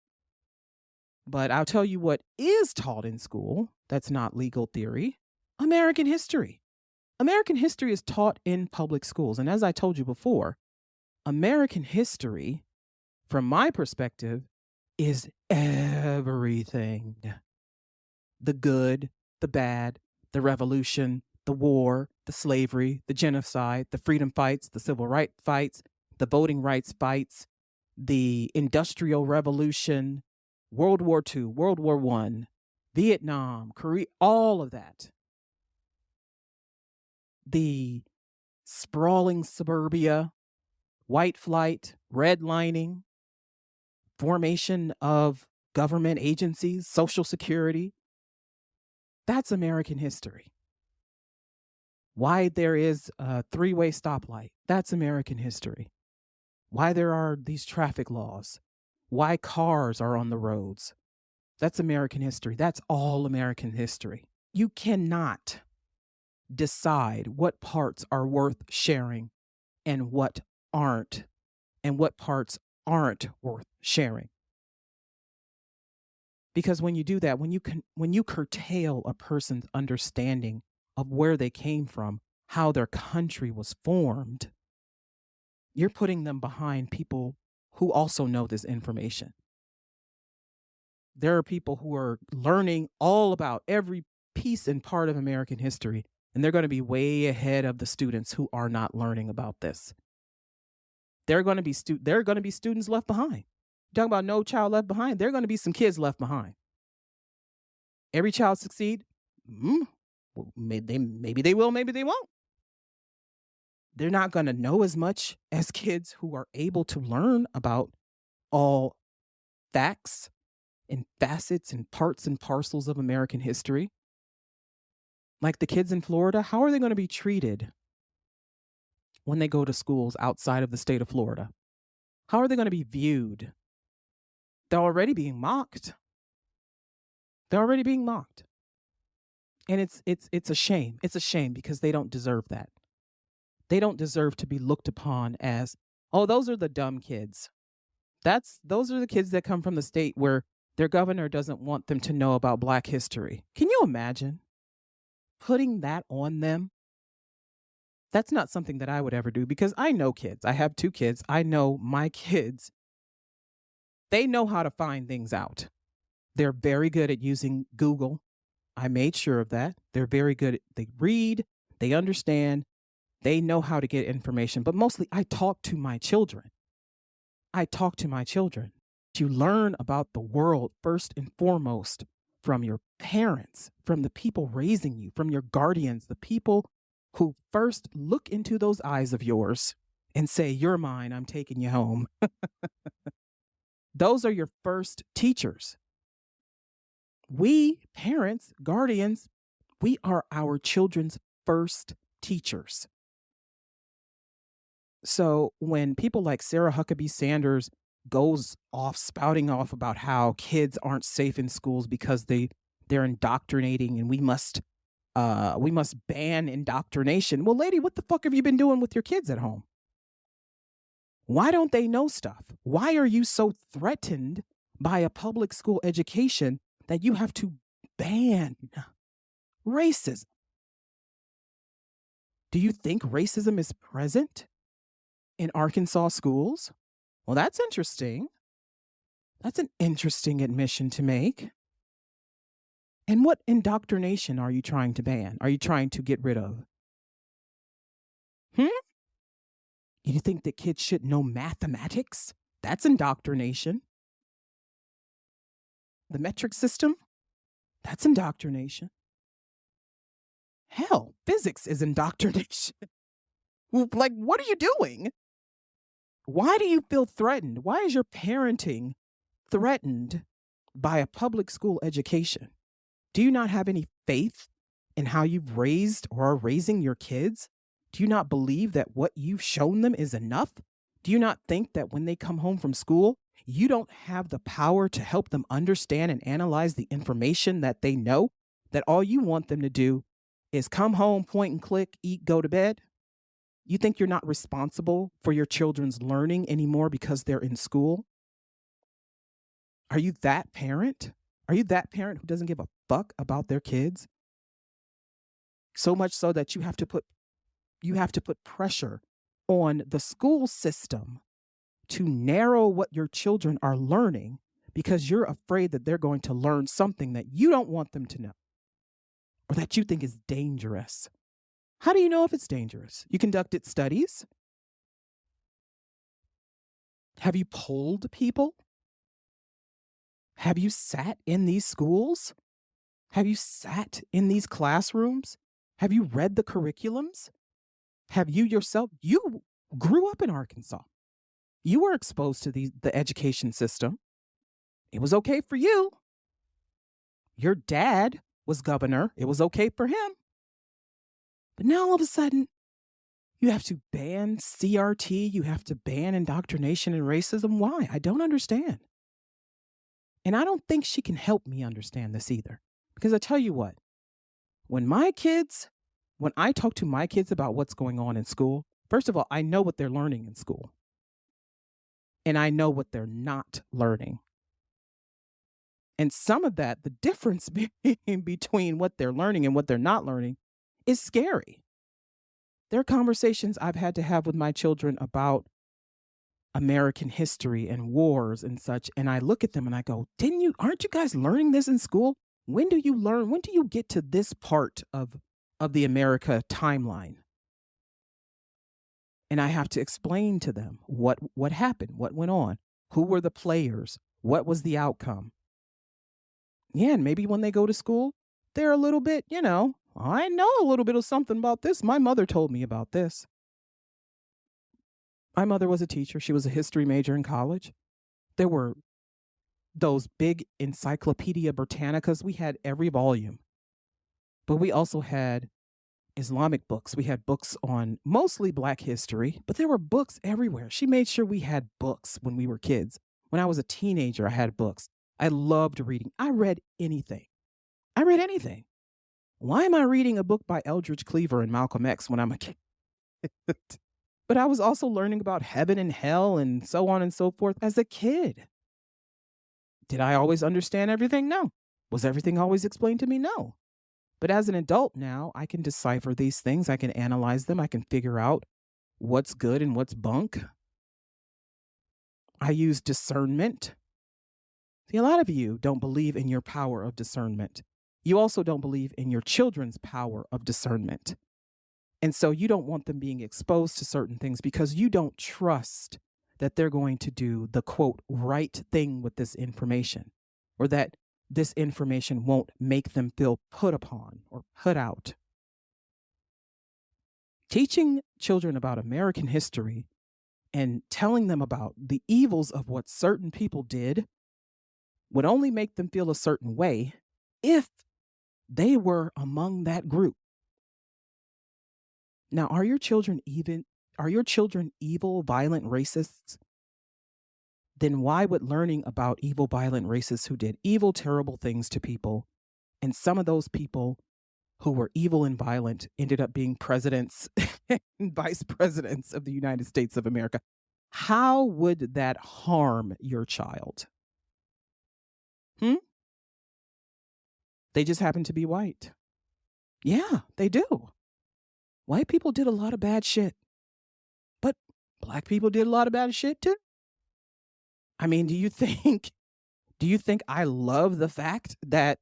But I'll tell you what is taught in school that's not legal theory: American history. American history is taught in public schools. And as I told you before, American history, from my perspective, is everything: the good, the bad, the revolution, the war, the slavery, the genocide, the freedom fights, the civil rights fights, the voting rights fights, the industrial revolution, World War II, World War I, Vietnam, Korea, all of that. The sprawling suburbia, white flight, redlining, formation of government agencies, Social Security. That's American history. Why there is a three-way stoplight. That's American history. Why there are these traffic laws. Why cars are on the roads. That's American history. That's all American history. You cannot decide what parts are worth sharing and what aren't, and what parts aren't worth sharing. Because when you do that, when you curtail a person's understanding of where they came from, how their country was formed, you're putting them behind people who also know this information. There are people who are learning all about every piece and part of American history, and they're going to be way ahead of the students who are not learning about this. There are going to be students left behind. Talking about no child left behind, there are going to be some kids left behind. Every child succeed? Well, maybe they will, maybe they won't. They're not going to know as much as kids who are able to learn about all facts and facets and parts and parcels of American history. Like the kids in Florida, how are they going to be treated when they go to schools outside of the state of Florida? How are they going to be viewed? They're already being mocked. They're already being mocked. And it's a shame. It's a shame because they don't deserve that. They don't deserve to be looked upon as, oh, those are the dumb kids. Those are the kids that come from the state where Their governor doesn't want them to know about Black history. Can you imagine putting that on them? That's not something that I would ever do because I know kids. I have 2 kids. I know my kids, they know how to find things out. They're very good at using Google. I made sure of that. They're very good. They read, they understand, they know how to get information. But mostly, I talk to my children. I talk to my children. You learn about the world first and foremost from your parents, from the people raising you, from your guardians, the people who first look into those eyes of yours and say, "You're mine, I'm taking you home." Those are your first teachers. We, parents, guardians, we are our children's first teachers. So when people like Sarah Huckabee Sanders goes off spouting off about how kids aren't safe in schools because they're indoctrinating and we must ban indoctrination. Well, lady, what the fuck have you been doing with your kids at home? Why don't they know stuff? Why are you so threatened by a public school education that you have to ban racism? Do you think racism is present in Arkansas schools? Well, that's interesting. That's an interesting admission to make. And what indoctrination are you trying to ban? Are you trying to get rid of? Hmm? You think that kids should know mathematics? That's indoctrination. The metric system? That's indoctrination. Hell, physics is indoctrination. Like, what are you doing? Why do you feel threatened? Why is your parenting threatened by a public school education? Do you not have any faith in how you've raised or are raising your kids? Do you not believe that what you've shown them is enough? Do you not think that when they come home from school, you don't have the power to help them understand and analyze the information that they know? That all you want them to do is come home, point and click, eat, go to bed? You think you're not responsible for your children's learning anymore because they're in school? Are you that parent? Are you that parent who doesn't give a fuck about their kids? So much so that you have to put pressure on the school system to narrow what your children are learning because you're afraid that they're going to learn something that you don't want them to know or that you think is dangerous. How do you know if it's dangerous? You conducted studies? Have you polled people? Have you sat in these schools? Have you sat in these classrooms? Have you read the curriculums? Have you yourself, you grew up in Arkansas. You were exposed to the education system. It was okay for you. Your dad was governor. It was okay for him. But now all of a sudden, you have to ban CRT. You have to ban indoctrination and racism. Why? I don't understand. And I don't think she can help me understand this either. Because I tell you what, when I talk to my kids about what's going on in school, first of all, I know what they're learning in school. And I know what they're not learning. And some of that, the difference between what they're learning and what they're not learning is scary. There are conversations I've had to have with my children about American history and wars and such. And I look at them and I go, aren't you guys learning this in school? When do you get to this part of the America timeline? And I have to explain to them what happened, what went on, who were the players, what was the outcome. Yeah, and maybe when they go to school, they're a little bit, I know a little bit of something about this. My mother told me about this. My mother was a teacher. She was a history major in college. There were those big Encyclopedia Britannicas. We had every volume. But we also had Islamic books. We had books on mostly Black history, but there were books everywhere. She made sure we had books when we were kids. When I was a teenager, I had books. I loved reading. I read anything. Why am I reading a book by Eldridge Cleaver and Malcolm X when I'm a kid? But I was also learning about heaven and hell and so on and so forth as a kid. Did I always understand everything? No. Was everything always explained to me? No. But as an adult now, I can decipher these things. I can analyze them. I can figure out what's good and what's bunk. I use discernment. See, a lot of you don't believe in your power of discernment. You also don't believe in your children's power of discernment. And so you don't want them being exposed to certain things because you don't trust that they're going to do the quote right thing with this information, or that this information won't make them feel put upon or put out. Teaching children about American history and telling them about the evils of what certain people did would only make them feel a certain way if they were among that group. Now, are your children evil, violent racists? Then why would learning about evil, violent racists who did evil, terrible things to people, and some of those people who were evil and violent ended up being presidents and vice presidents of the United States of America, how would that harm your child? They just happen to be white. Yeah, they do. White people did a lot of bad shit, but black people did a lot of bad shit too. I mean, do you think I love the fact that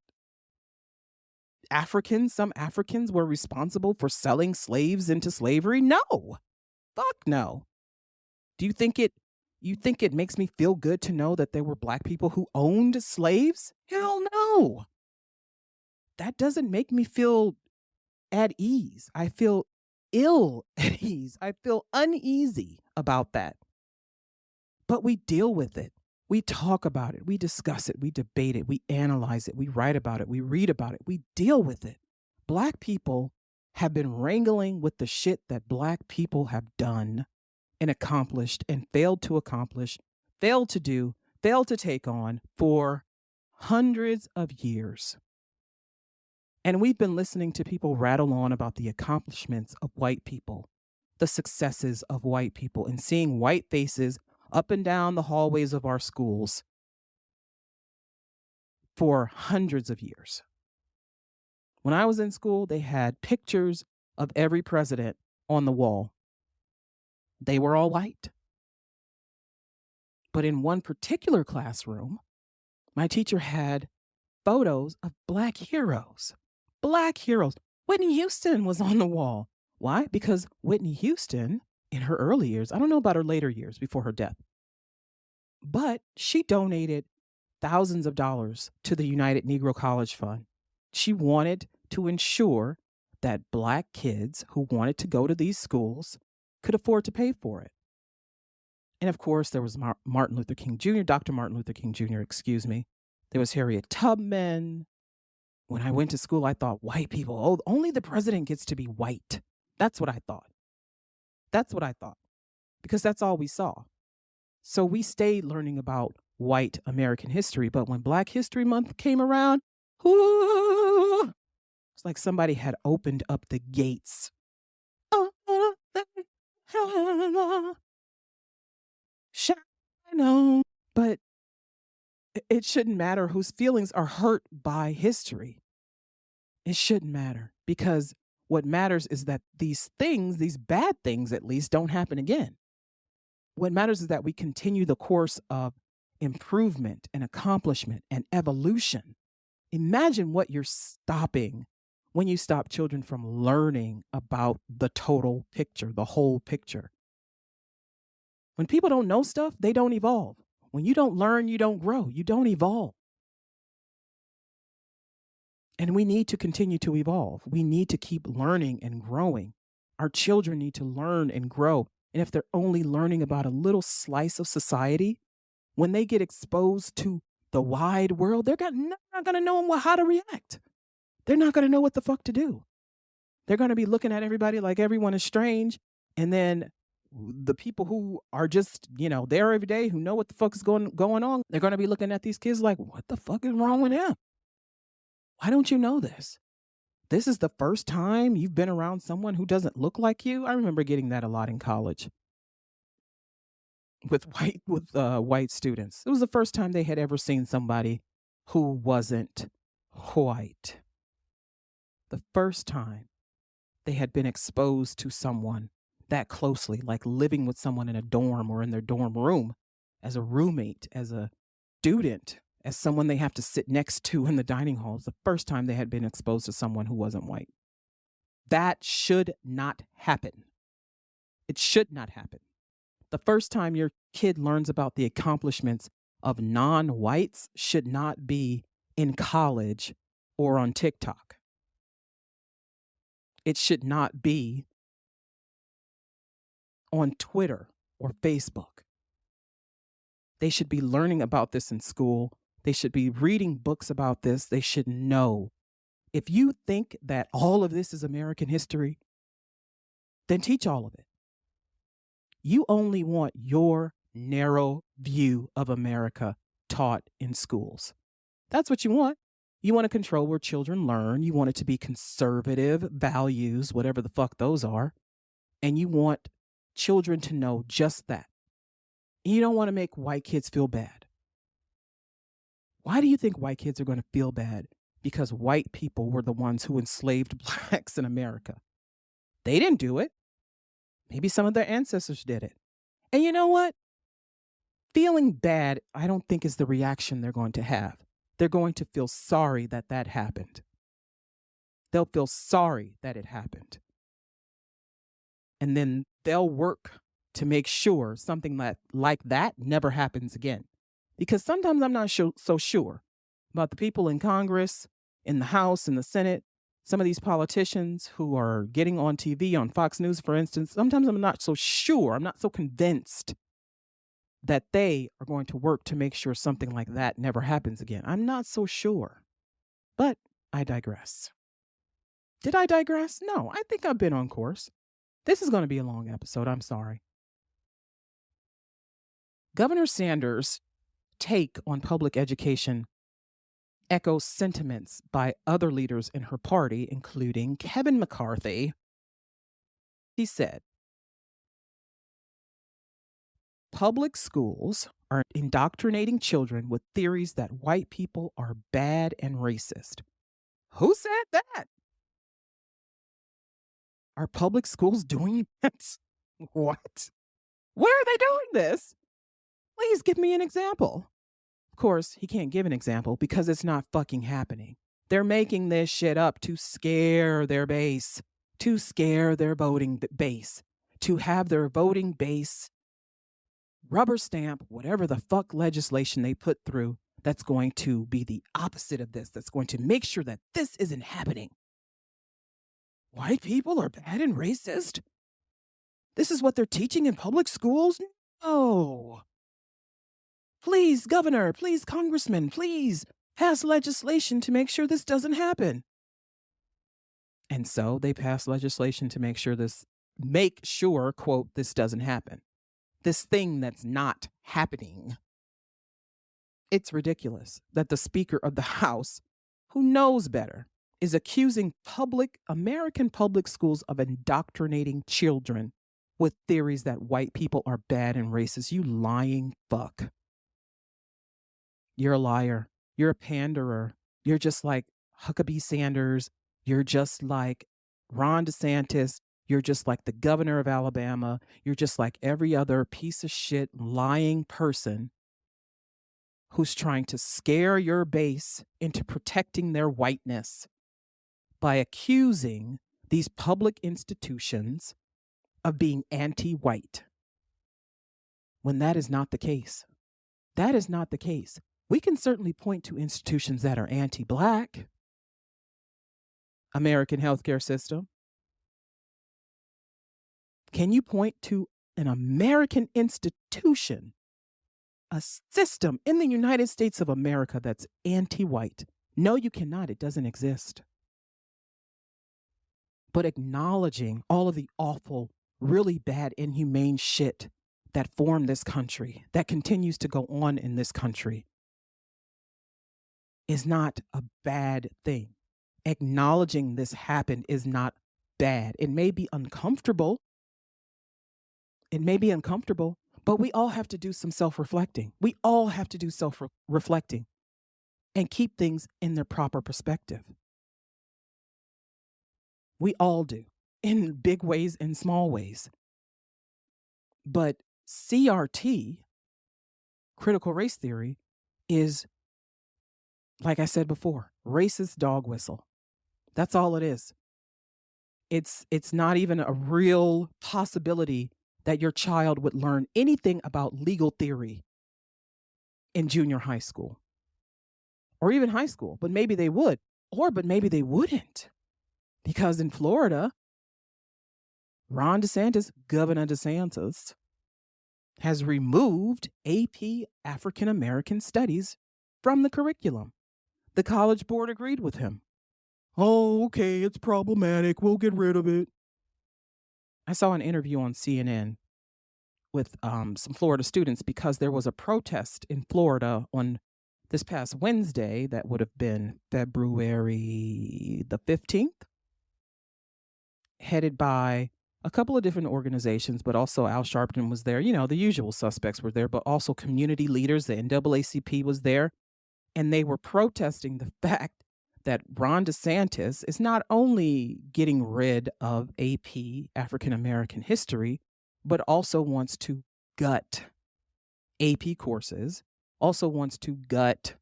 some Africans were responsible for selling slaves into slavery? No. Fuck no. Do you think it makes me feel good to know that there were black people who owned slaves? Hell no. That doesn't make me feel at ease. I feel ill at ease. I feel uneasy about that. But we deal with it. We talk about it. We discuss it. We debate it. We analyze it. We write about it. We read about it. We deal with it. Black people have been wrangling with the shit that black people have done and accomplished and failed to accomplish, failed to do, failed to take on for hundreds of years. And we've been listening to people rattle on about the accomplishments of white people, the successes of white people, and seeing white faces up and down the hallways of our schools for hundreds of years. When I was in school, they had pictures of every president on the wall. They were all white. But in one particular classroom, my teacher had photos of black heroes. Black heroes. Whitney Houston was on the wall. Why? Because Whitney Houston, in her early years, I don't know about her later years before her death, but she donated thousands of dollars to the United Negro College Fund. She wanted to ensure that black kids who wanted to go to these schools could afford to pay for it. And of course, there was Martin Luther King Jr., Dr. Martin Luther King Jr., excuse me. There was Harriet Tubman. When I went to school, I thought white people, oh, only the president gets to be white. That's what I thought. Because that's all we saw. So we stayed learning about white American history. But when Black History Month came around, it's like somebody had opened up the gates. Shine on. But it shouldn't matter whose feelings are hurt by history. It shouldn't matter, because what matters is that these things, these bad things at least, don't happen again. What matters is that we continue the course of improvement and accomplishment and evolution. Imagine what you're stopping when you stop children from learning about the total picture, the whole picture. When people don't know stuff, they don't evolve. When you don't learn, you don't grow. You don't evolve. And we need to continue to evolve. We need to keep learning and growing. Our children need to learn and grow. And if they're only learning about a little slice of society, when they get exposed to the wide world, they're not going to know how to react. They're not going to know what the fuck to do. They're going to be looking at everybody like everyone is strange. And then the people who are just, there every day, who know what the fuck is going on, they're going to be looking at these kids like, what the fuck is wrong with them? Why don't you know this? This is the first time you've been around someone who doesn't look like you. I remember getting that a lot in college. with white students. It was the first time they had ever seen somebody who wasn't white. The first time they had been exposed to someone that closely, like living with someone in a dorm or in their dorm room as a roommate, as a student, as someone they have to sit next to in the dining hall. It's the first time they had been exposed to someone who wasn't white. That should not happen. It should not happen. The first time your kid learns about the accomplishments of non-whites should not be in college or on TikTok. It should not be on Twitter or Facebook. They should be learning about this in school. They should be reading books about this. They should know. If you think that all of this is American history, then teach all of it. You only want your narrow view of America taught in schools. That's what you want. You want to control where children learn. You want it to be conservative values, whatever the fuck those are. And you want children to know just that. You don't want to make white kids feel bad. Why do you think white kids are going to feel bad? Because white people were the ones who enslaved blacks in America. They didn't do it. Maybe some of their ancestors did it. And you know what? Feeling bad, I don't think is the reaction they're going to have. They're going to feel sorry that that happened. They'll feel sorry that it happened. And then they'll work to make sure something like that never happens again. Because sometimes I'm not so sure about the people in Congress, in the House, in the Senate, some of these politicians who are getting on TV, on Fox News, for instance. Sometimes I'm not so sure, I'm not so convinced that they are going to work to make sure something like that never happens again. I'm not so sure. But I digress. Did I digress? No, I think I've been on course. This is going to be a long episode. I'm sorry. Governor Sanders' take on public education echoes sentiments by other leaders in her party, including Kevin McCarthy. He said, public schools are indoctrinating children with theories that white people are bad and racist. Who said that? Are public schools doing that? What? Where are they doing this? Please give me an example. Of course, he can't give an example because it's not fucking happening. They're making this shit up to scare their base, to scare their voting base, to have their voting base rubber stamp whatever the fuck legislation they put through that's going to be the opposite of this, that's going to make sure that this isn't happening. White people are bad and racist? This is what they're teaching in public schools? No. Please, Governor, please, Congressman, please pass legislation to make sure this doesn't happen. And so they pass legislation to make sure, quote, this doesn't happen. This thing that's not happening. It's ridiculous that the Speaker of the House, who knows better, is accusing American public schools of indoctrinating children with theories that white people are bad and racist. You lying fuck. You're a liar. You're a panderer. You're just like Huckabee Sanders. You're just like Ron DeSantis. You're just like the governor of Alabama. You're just like every other piece of shit lying person who's trying to scare your base into protecting their whiteness by accusing these public institutions of being anti-white, when that is not the case. That is not the case. We can certainly point to institutions that are anti-black. American healthcare system. Can you point to an American institution, a system in the United States of America that's anti-white? No, you cannot. It doesn't exist. But acknowledging all of the awful, really bad, inhumane shit that formed this country, that continues to go on in this country, is not a bad thing. Acknowledging this happened is not bad. It may be uncomfortable. But we all have to do some self-reflecting. We all have to do self-reflecting and keep things in their proper perspective. We all do, in big ways and small ways. But CRT, critical race theory, is, like I said before, racist dog whistle. That's all it is. It's not even a real possibility that your child would learn anything about legal theory in junior high school or even high school, but maybe they would, but maybe they wouldn't. Because in Florida, Ron DeSantis, Governor DeSantis, has removed AP African American Studies from the curriculum. The College Board agreed with him. Oh, okay, it's problematic. We'll get rid of it. I saw an interview on CNN with some Florida students because there was a protest in Florida on this past Wednesday. That would have been February the 15th, headed by a couple of different organizations, but also Al Sharpton was there. The usual suspects were there, but also community leaders. The NAACP was there, and they were protesting the fact that Ron DeSantis is not only getting rid of AP African American history, but also wants to gut AP courses, also wants to gut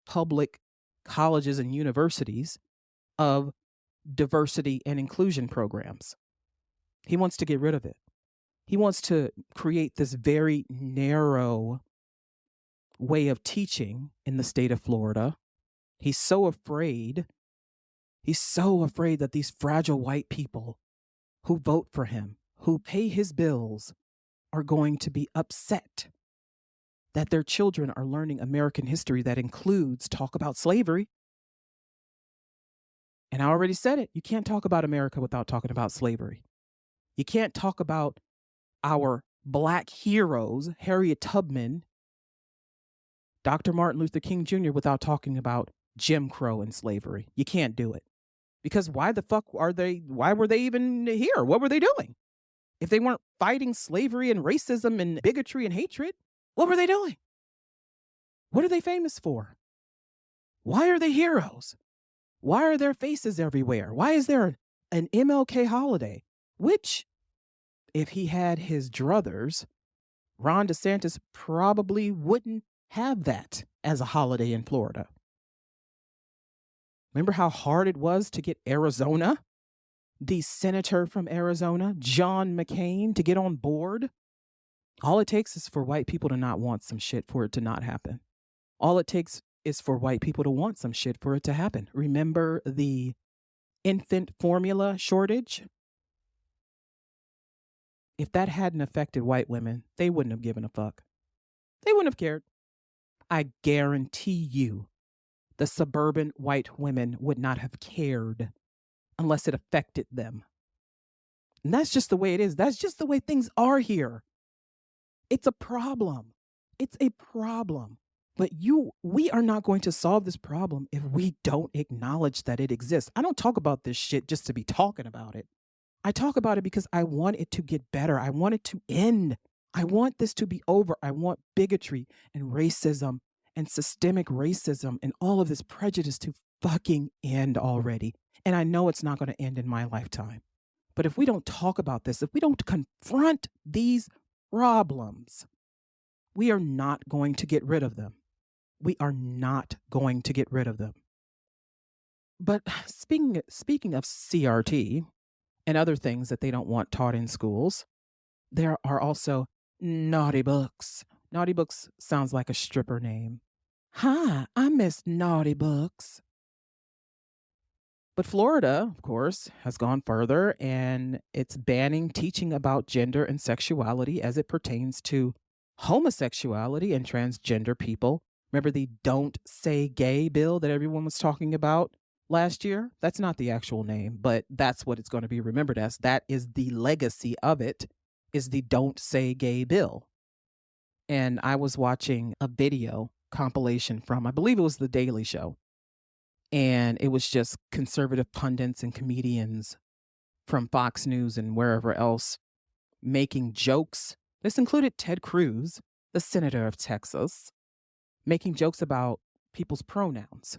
public colleges and universities of diversity and inclusion programs. He wants to get rid of it. He wants to create this very narrow way of teaching in the state of Florida. He's so afraid that these fragile white people who vote for him, who pay his bills, are going to be upset that their children are learning American history that includes talk about slavery. And I already said it. You can't talk about America without talking about slavery. You can't talk about our Black heroes, Harriet Tubman, Dr. Martin Luther King Jr., without talking about Jim Crow and slavery. You can't do it. Because why were they even here? What were they doing? If they weren't fighting slavery and racism and bigotry and hatred, what were they doing? What are they famous for? Why are they heroes? Why are their faces everywhere? Why is there an MLK holiday? Which, if he had his druthers, Ron DeSantis probably wouldn't have that as a holiday in Florida. Remember how hard it was to get Arizona, the senator from Arizona, John McCain, to get on board? All it takes is for white people to not want some shit for it to not happen. All it takes is for white people to want some shit for it to happen. Remember the infant formula shortage? If that hadn't affected white women, they wouldn't have given a fuck. They wouldn't have cared. I guarantee you the suburban white women would not have cared unless it affected them. And that's just the way it is. That's just the way things are here. It's a problem. It's a problem. But we are not going to solve this problem if we don't acknowledge that it exists. I don't talk about this shit just to be talking about it. I talk about it because I want it to get better. I want it to end. I want this to be over. I want bigotry and racism and systemic racism and all of this prejudice to fucking end already. And I know it's not going to end in my lifetime. But if we don't talk about this, if we don't confront these problems, we are not going to get rid of them. We are not going to get rid of them. But speaking of CRT and other things that they don't want taught in schools, there are also naughty books. Naughty books sounds like a stripper name. Hi, I'm Miss Naughty Books. But Florida, of course, has gone further, and it's banning teaching about gender and sexuality as it pertains to homosexuality and transgender people. Remember the Don't Say Gay bill that everyone was talking about last year? That's not the actual name, but that's what it's going to be remembered as. That is the legacy of it, is the Don't Say Gay bill. And I was watching a video compilation from, I believe it was The Daily Show. And it was just conservative pundits and comedians from Fox News and wherever else making jokes. This included Ted Cruz, the senator of Texas, making jokes about people's pronouns.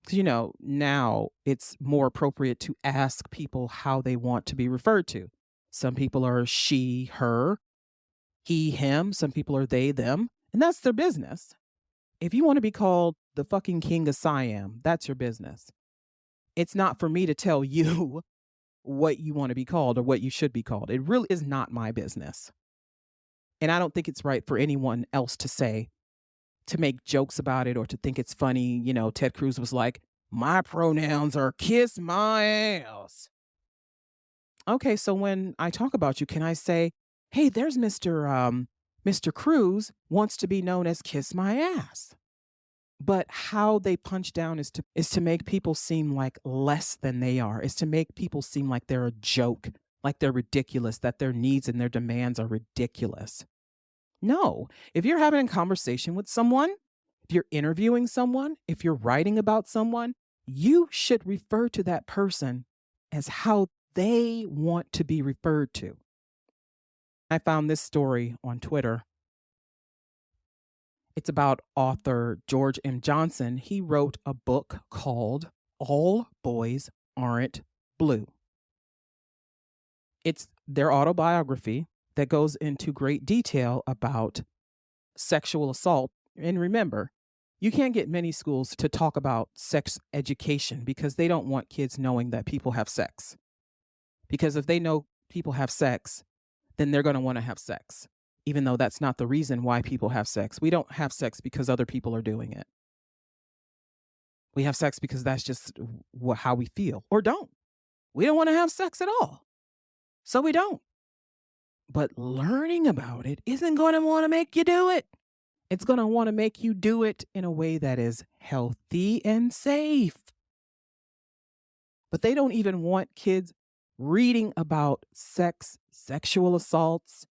Because, now it's more appropriate to ask people how they want to be referred to. Some people are she, her, he, him. Some people are they, them. And that's their business. If you want to be called the fucking king of Siam, that's your business. It's not for me to tell you what you want to be called or what you should be called. It really is not my business. And I don't think it's right for anyone else to say, to make jokes about it or to think it's funny. Ted Cruz was like, my pronouns are kiss my ass. Okay, so when I talk about you, can I say, hey, there's Mr. Cruz wants to be known as kiss my ass. But how they punch down is to make people seem like less than they are, is to make people seem like they're a joke, like they're ridiculous, that their needs and their demands are ridiculous. No, if you're having a conversation with someone, if you're interviewing someone, if you're writing about someone, you should refer to that person as how they want to be referred to. I found this story on Twitter. It's about author George M. Johnson. He wrote a book called All Boys Aren't Blue. It's their autobiography that goes into great detail about sexual assault. And remember, you can't get many schools to talk about sex education because they don't want kids knowing that people have sex. Because if they know people have sex, then they're going to want to have sex, even though that's not the reason why people have sex. We don't have sex because other people are doing it. We have sex because that's just how we feel, or don't. We don't want to have sex at all, so we don't. But learning about it isn't going to want to make you do it. It's going to want to make you do it in a way that is healthy and safe. But they don't even want kids reading about sex, sexual assaults,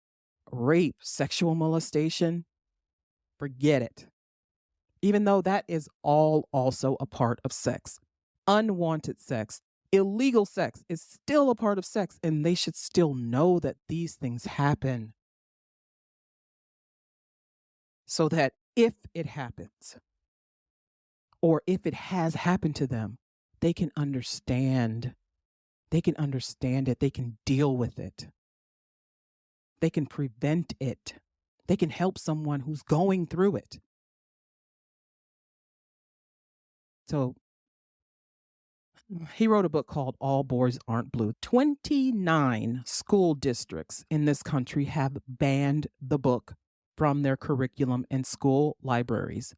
rape, sexual molestation. Forget it. Even though that is all also a part of sex. Unwanted sex, illegal sex is still a part of sex, and they should still know that these things happen. So that if it happens, or if it has happened to them, they can understand. They can understand it. They can deal with it. They can prevent it. They can help someone who's going through it. So he wrote a book called All Boys Aren't Blue. 29 school districts in this country have banned the book from their curriculum and school libraries,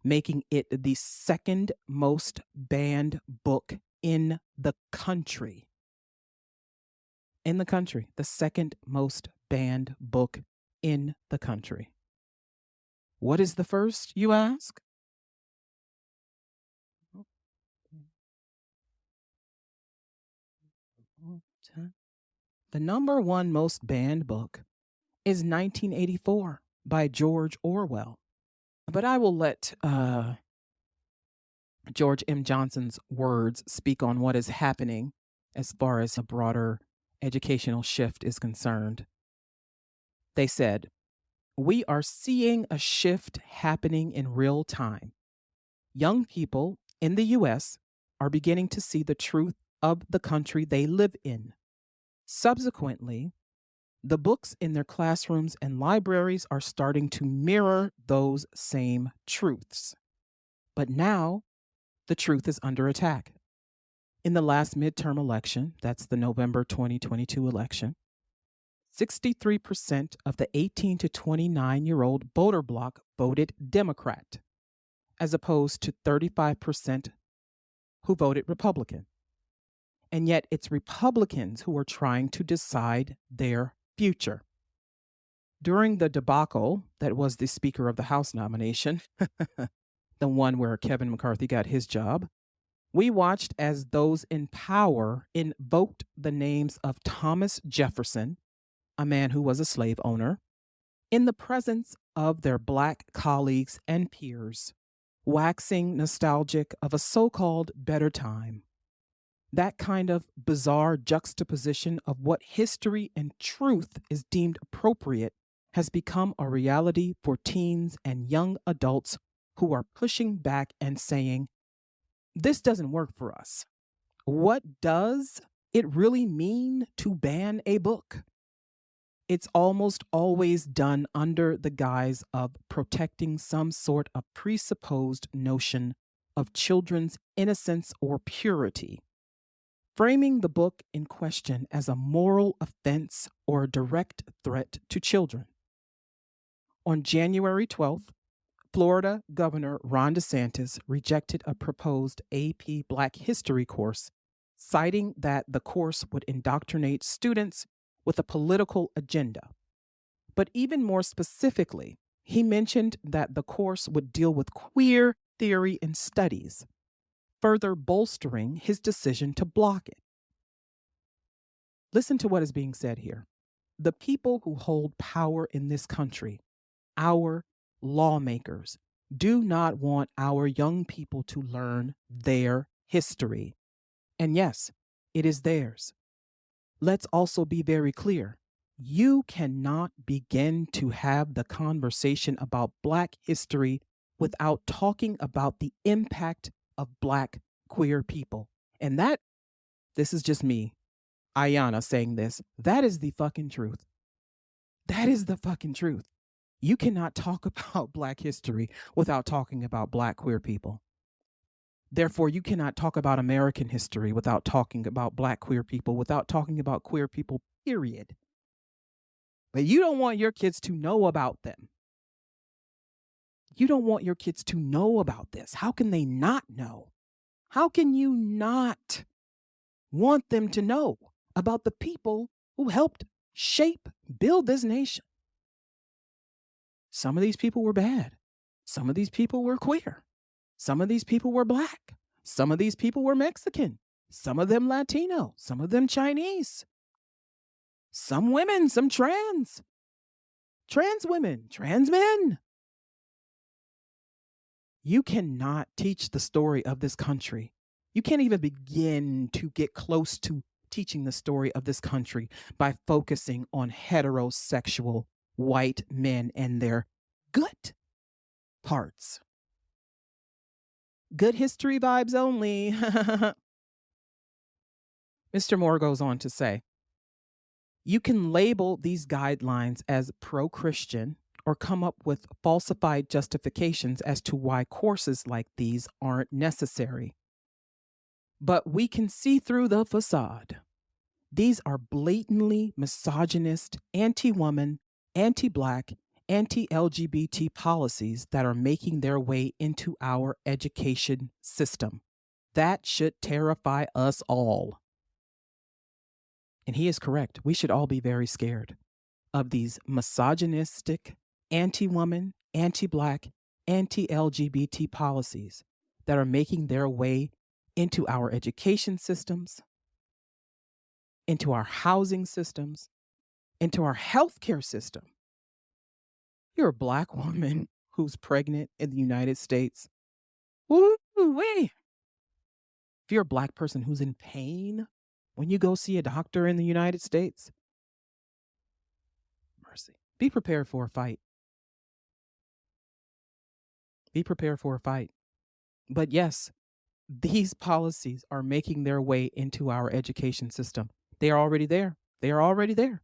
making it the second most banned book in the country. In the country, the second most banned book in the country. What is the first, you ask? The number one most banned book is 1984 by George Orwell. But I will let George M. Johnson's words speak on what is happening as far as a broader educational shift is concerned. They said, "We are seeing a shift happening in real time. Young people in the U.S. are beginning to see the truth of the country they live in. Subsequently, the books in their classrooms and libraries are starting to mirror those same truths. But now, the truth is under attack. In the last midterm election, that's the November 2022 election, 63% of the 18 to 29-year-old voter bloc voted Democrat, as opposed to 35% who voted Republican. And yet it's Republicans who are trying to decide their future. During the debacle that was the Speaker of the House nomination, the one where Kevin McCarthy got his job, we watched as those in power invoked the names of Thomas Jefferson, a man who was a slave owner, in the presence of their Black colleagues and peers, waxing nostalgic of a so-called better time. That kind of bizarre juxtaposition of what history and truth is deemed appropriate has become a reality for teens and young adults who are pushing back and saying, this doesn't work for us. What does it really mean to ban a book? It's almost always done under the guise of protecting some sort of presupposed notion of children's innocence or purity, framing the book in question as a moral offense or a direct threat to children. On January 12th, Florida Governor Ron DeSantis rejected a proposed AP Black History course, citing that the course would indoctrinate students with a political agenda. But even more specifically, he mentioned that the course would deal with queer theory and studies, further bolstering his decision to block it. Listen to what is being said here. The people who hold power in this country, our lawmakers, do not want our young people to learn their history. And yes, it is theirs. Let's also be very clear. You cannot begin to have the conversation about Black history without talking about the impact of Black queer people. And this is just me, Ayana, saying this. That is the fucking truth. That is the fucking truth. You cannot talk about Black history without talking about Black queer people. Therefore, you cannot talk about American history without talking about Black queer people, without talking about queer people, period. But you don't want your kids to know about them. You don't want your kids to know about this. How can they not know? How can you not want them to know about the people who helped build this nation? Some of these people were bad. Some of these people were queer. Some of these people were Black. Some of these people were Mexican. Some of them Latino. Some of them Chinese. Some women, some trans women, trans men. You cannot teach the story of this country. You can't even begin to get close to teaching the story of this country by focusing on heterosexual white men and their good parts. Good history vibes only. Mr. Moore goes on to say, you can label these guidelines as pro-Christian or come up with falsified justifications as to why courses like these aren't necessary. But we can see through the facade. These are blatantly misogynist, anti-woman, anti-Black, anti-LGBT policies that are making their way into our education system. That should terrify us all. And he is correct. We should all be very scared of these misogynistic, anti-woman, anti-Black, anti-LGBT policies that are making their way into our education systems, into our housing systems, into our healthcare system. You're a Black woman who's pregnant in the United States. Woo-wee. If you're a Black person who's in pain when you go see a doctor in the United States, mercy. Be prepared for a fight. Be prepared for a fight. But yes, these policies are making their way into our education system. They are already there. They are already there.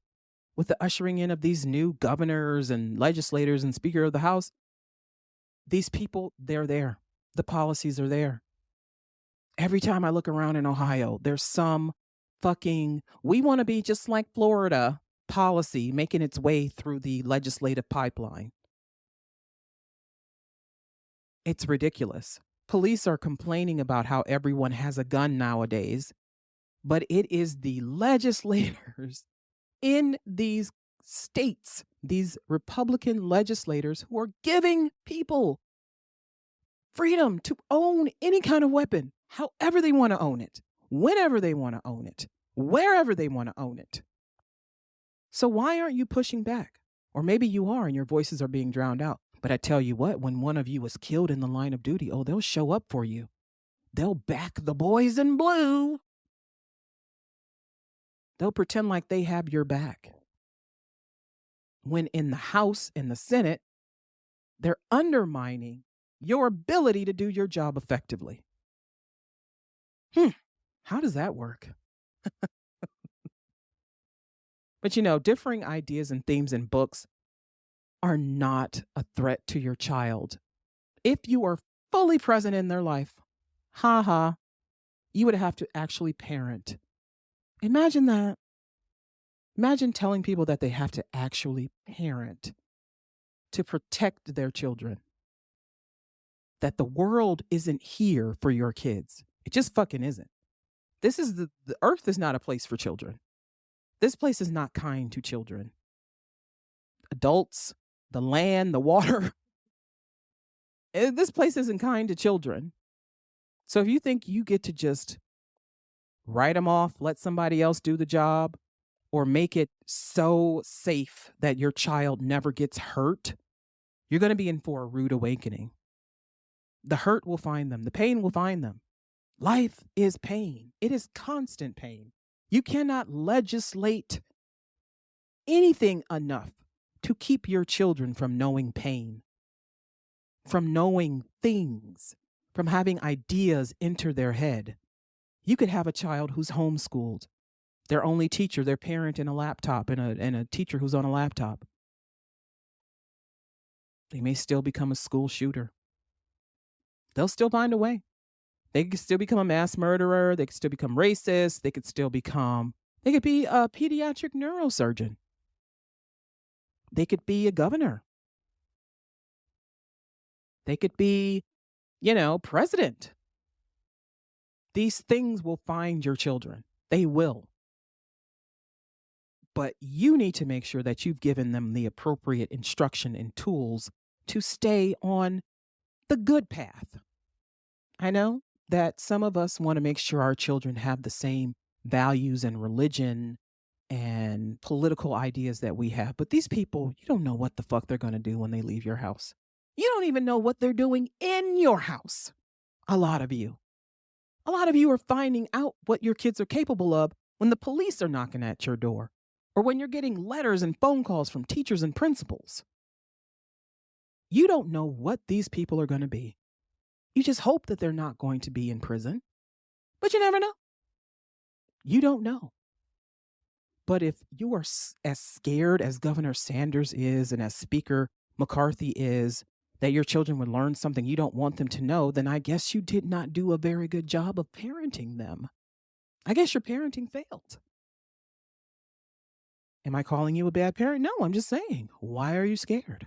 With the ushering in of these new governors and legislators and Speaker of the House, these people, they're there. The policies are there. Every time I look around in Ohio, there's some fucking, we want to be just like Florida policy making its way through the legislative pipeline. It's ridiculous. Police are complaining about how everyone has a gun nowadays, but it is the legislators in these states, these Republican legislators, who are giving people freedom to own any kind of weapon, however they want to own it, whenever they want to own it, wherever they want to own it. So why aren't you pushing back? Or maybe you are and your voices are being drowned out. But I tell you what, when one of you is killed in the line of duty, oh, they'll show up for you. They'll back the boys in blue. They'll pretend like they have your back. when in the House and the Senate, they're undermining your ability to do your job effectively. How does that work? But differing ideas and themes in books are not a threat to your child. If you are fully present in their life, you would have to actually parent. Imagine that. Imagine telling people that they have to actually parent to protect their children. That the world isn't here for your kids. It just fucking isn't. This is the earth is not a place for children. This place is not kind to children. Adults, the land, the water. This place isn't kind to children. So if you think you get to just write them off, let somebody else do the job, or make it so safe that your child never gets hurt, you're going to be in for a rude awakening. The hurt will find them. The pain will find them. Life is pain. It is constant pain. You cannot legislate anything enough to keep your children from knowing pain, from knowing things, from having ideas enter their head. You could have a child who's homeschooled, their only teacher, their parent, and a laptop, and a teacher who's on a laptop. They may still become a school shooter. They'll still find a way. They could still become a mass murderer. They could still become racist. They could be a pediatric neurosurgeon. They could be a governor. They could be, president. These things will find your children. They will. But you need to make sure that you've given them the appropriate instruction and tools to stay on the good path. I know that some of us want to make sure our children have the same values and religion and political ideas that we have. But these people, you don't know what the fuck they're going to do when they leave your house. You don't even know what they're doing in your house. A lot of you are finding out what your kids are capable of when the police are knocking at your door, or when you're getting letters and phone calls from teachers and principals. You don't know what these people are going to be. You just hope that they're not going to be in prison, but you never know. You don't know. But if you are as scared as Governor Sanders is and as Speaker McCarthy is that your children would learn something you don't want them to know, then I guess you did not do a very good job of parenting them. I guess your parenting failed. Am I calling you a bad parent? No, I'm just saying, why are you scared?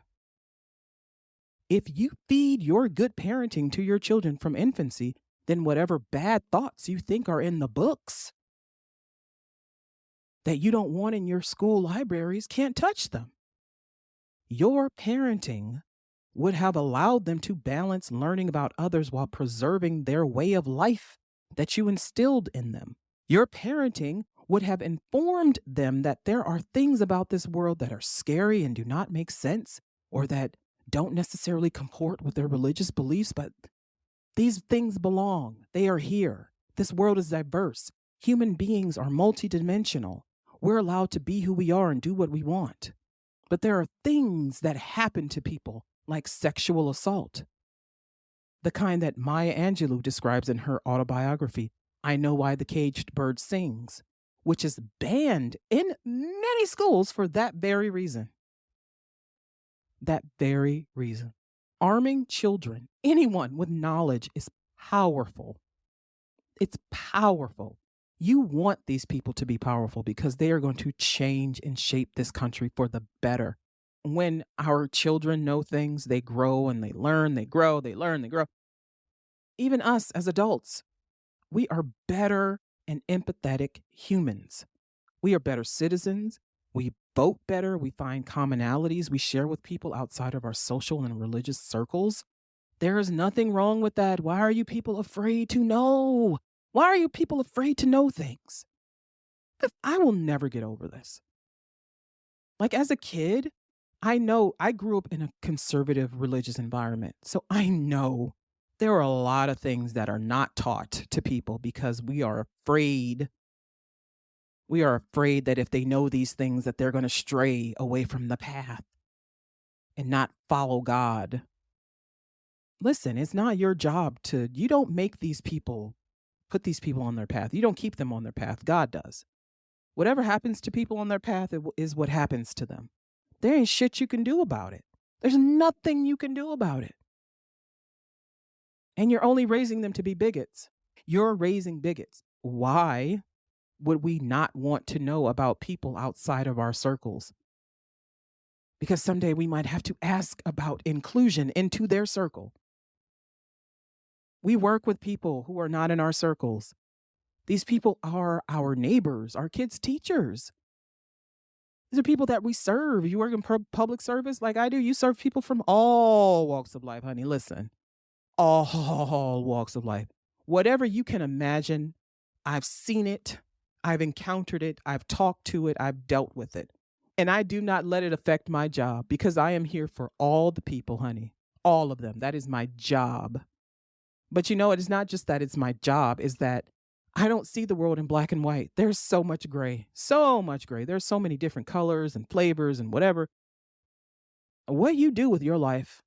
If you feed your good parenting to your children from infancy, then whatever bad thoughts you think are in the books that you don't want in your school libraries can't touch them. Your parenting would have allowed them to balance learning about others while preserving their way of life that you instilled in them. Your parenting would have informed them that there are things about this world that are scary and do not make sense, or that don't necessarily comport with their religious beliefs, but these things belong. They are here. This world is diverse. Human beings are multidimensional. We're allowed to be who we are and do what we want. But there are things that happen to people, like sexual assault. The kind that Maya Angelou describes in her autobiography, I Know Why the Caged Bird Sings, which is banned in many schools for that very reason. That very reason. Arming children, anyone with knowledge, is powerful. It's powerful. You want these people to be powerful because they are going to change and shape this country for the better. When our children know things, they grow and they learn, they grow, they learn, they grow. Even us as adults, we are better and empathetic humans. We are better citizens. We vote better. We find commonalities we share with people outside of our social and religious circles. There is nothing wrong with that. Why are you people afraid to know? Why are you people afraid to know things? I will never get over this. Like, as a kid, I know I grew up in a conservative religious environment. So I know there are a lot of things that are not taught to people because we are afraid We are afraid that if they know these things that they're going to stray away from the path and not follow God. Listen, it's not your job you don't make these people, put these people on their path. You don't keep them on their path. God does. Whatever happens to people on their path is what happens to them. There ain't shit you can do about it. There's nothing you can do about it. And you're only raising them to be bigots. You're raising bigots. Why would we not want to know about people outside of our circles? Because someday we might have to ask about inclusion into their circle. We work with people who are not in our circles. These people are our neighbors, our kids' teachers. These are people that we serve. You work in public service like I do. You serve people from all walks of life, honey. Listen, all walks of life. Whatever you can imagine, I've seen it. I've encountered it. I've talked to it. I've dealt with it. And I do not let it affect my job because I am here for all the people, honey. All of them. That is my job. But it is not just that it's my job, is that I don't see the world in black and white. There's so much gray, so much gray. There's so many different colors and flavors and whatever. What you do with your life,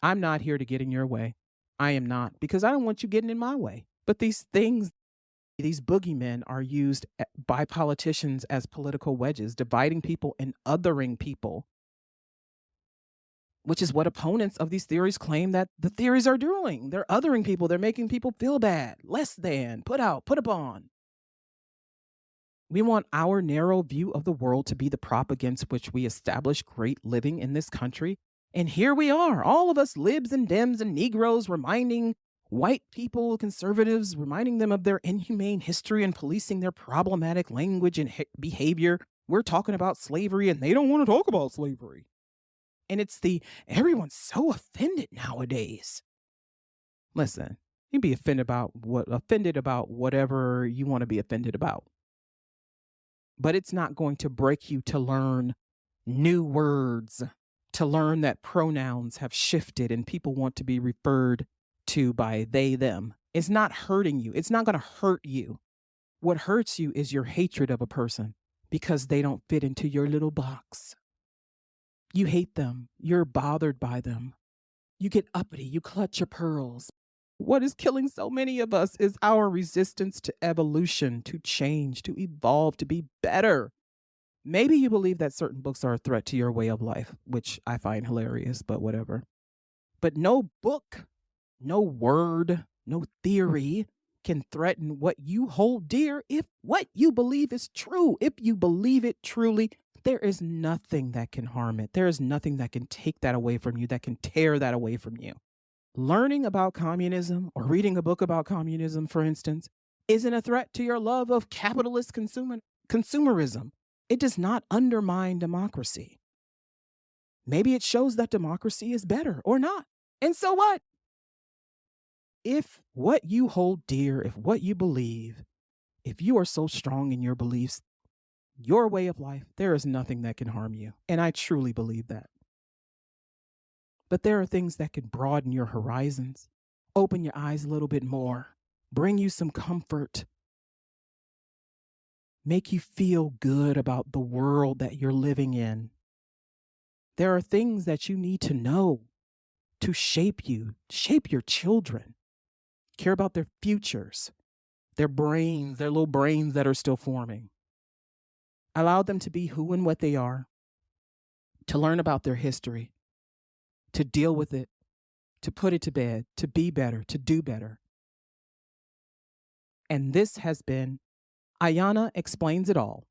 I'm not here to get in your way. I am not, because I don't want you getting in my way. But these things, these boogeymen are used by politicians as political wedges, dividing people and othering people, which is what opponents of these theories claim that the theories are doing. They're othering people. They're making people feel bad, less than, put out, put upon. We want our narrow view of the world to be the prop against which we establish great living in this country. And here we are, all of us libs and dems and Negroes, reminding white people, conservatives, reminding them of their inhumane history and policing their problematic language and behavior. We're talking about slavery and they don't want to talk about slavery. And it's everyone's so offended nowadays. Listen, you be offended about whatever you want to be offended about. But it's not going to break you to learn new words, to learn that pronouns have shifted and people want to be referred to by they, them. It's not hurting you. It's not going to hurt you. What hurts you is your hatred of a person because they don't fit into your little box. You hate them. You're bothered by them. You get uppity. You clutch your pearls. What is killing so many of us is our resistance to evolution, to change, to evolve, to be better. Maybe you believe that certain books are a threat to your way of life, which I find hilarious, but whatever. But no book, no word, no theory can threaten what you hold dear if what you believe is true. If you believe it truly, there is nothing that can harm it. There is nothing that can take that away from you, that can tear that away from you. Learning about communism or reading a book about communism, for instance, isn't a threat to your love of capitalist consumerism. It does not undermine democracy. Maybe it shows that democracy is better or not. And so what? If what you hold dear, if what you believe, if you are so strong in your beliefs, your way of life, there is nothing that can harm you. And I truly believe that. But there are things that can broaden your horizons, open your eyes a little bit more, bring you some comfort, make you feel good about the world that you're living in. There are things that you need to know to shape you, shape your children, care about their futures, their brains, their little brains that are still forming. Allow them to be who and what they are, to learn about their history, to deal with it, to put it to bed, to be better, to do better. And this has been Ayana Explains It All,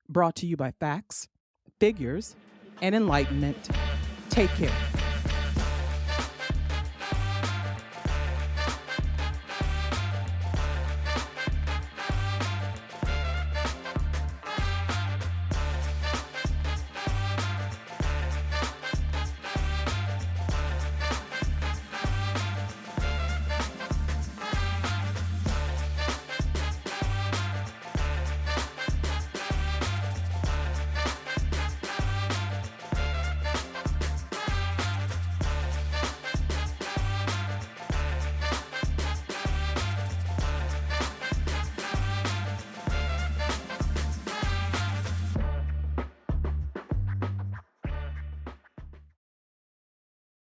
brought to you by facts, figures, and enlightenment. Take care.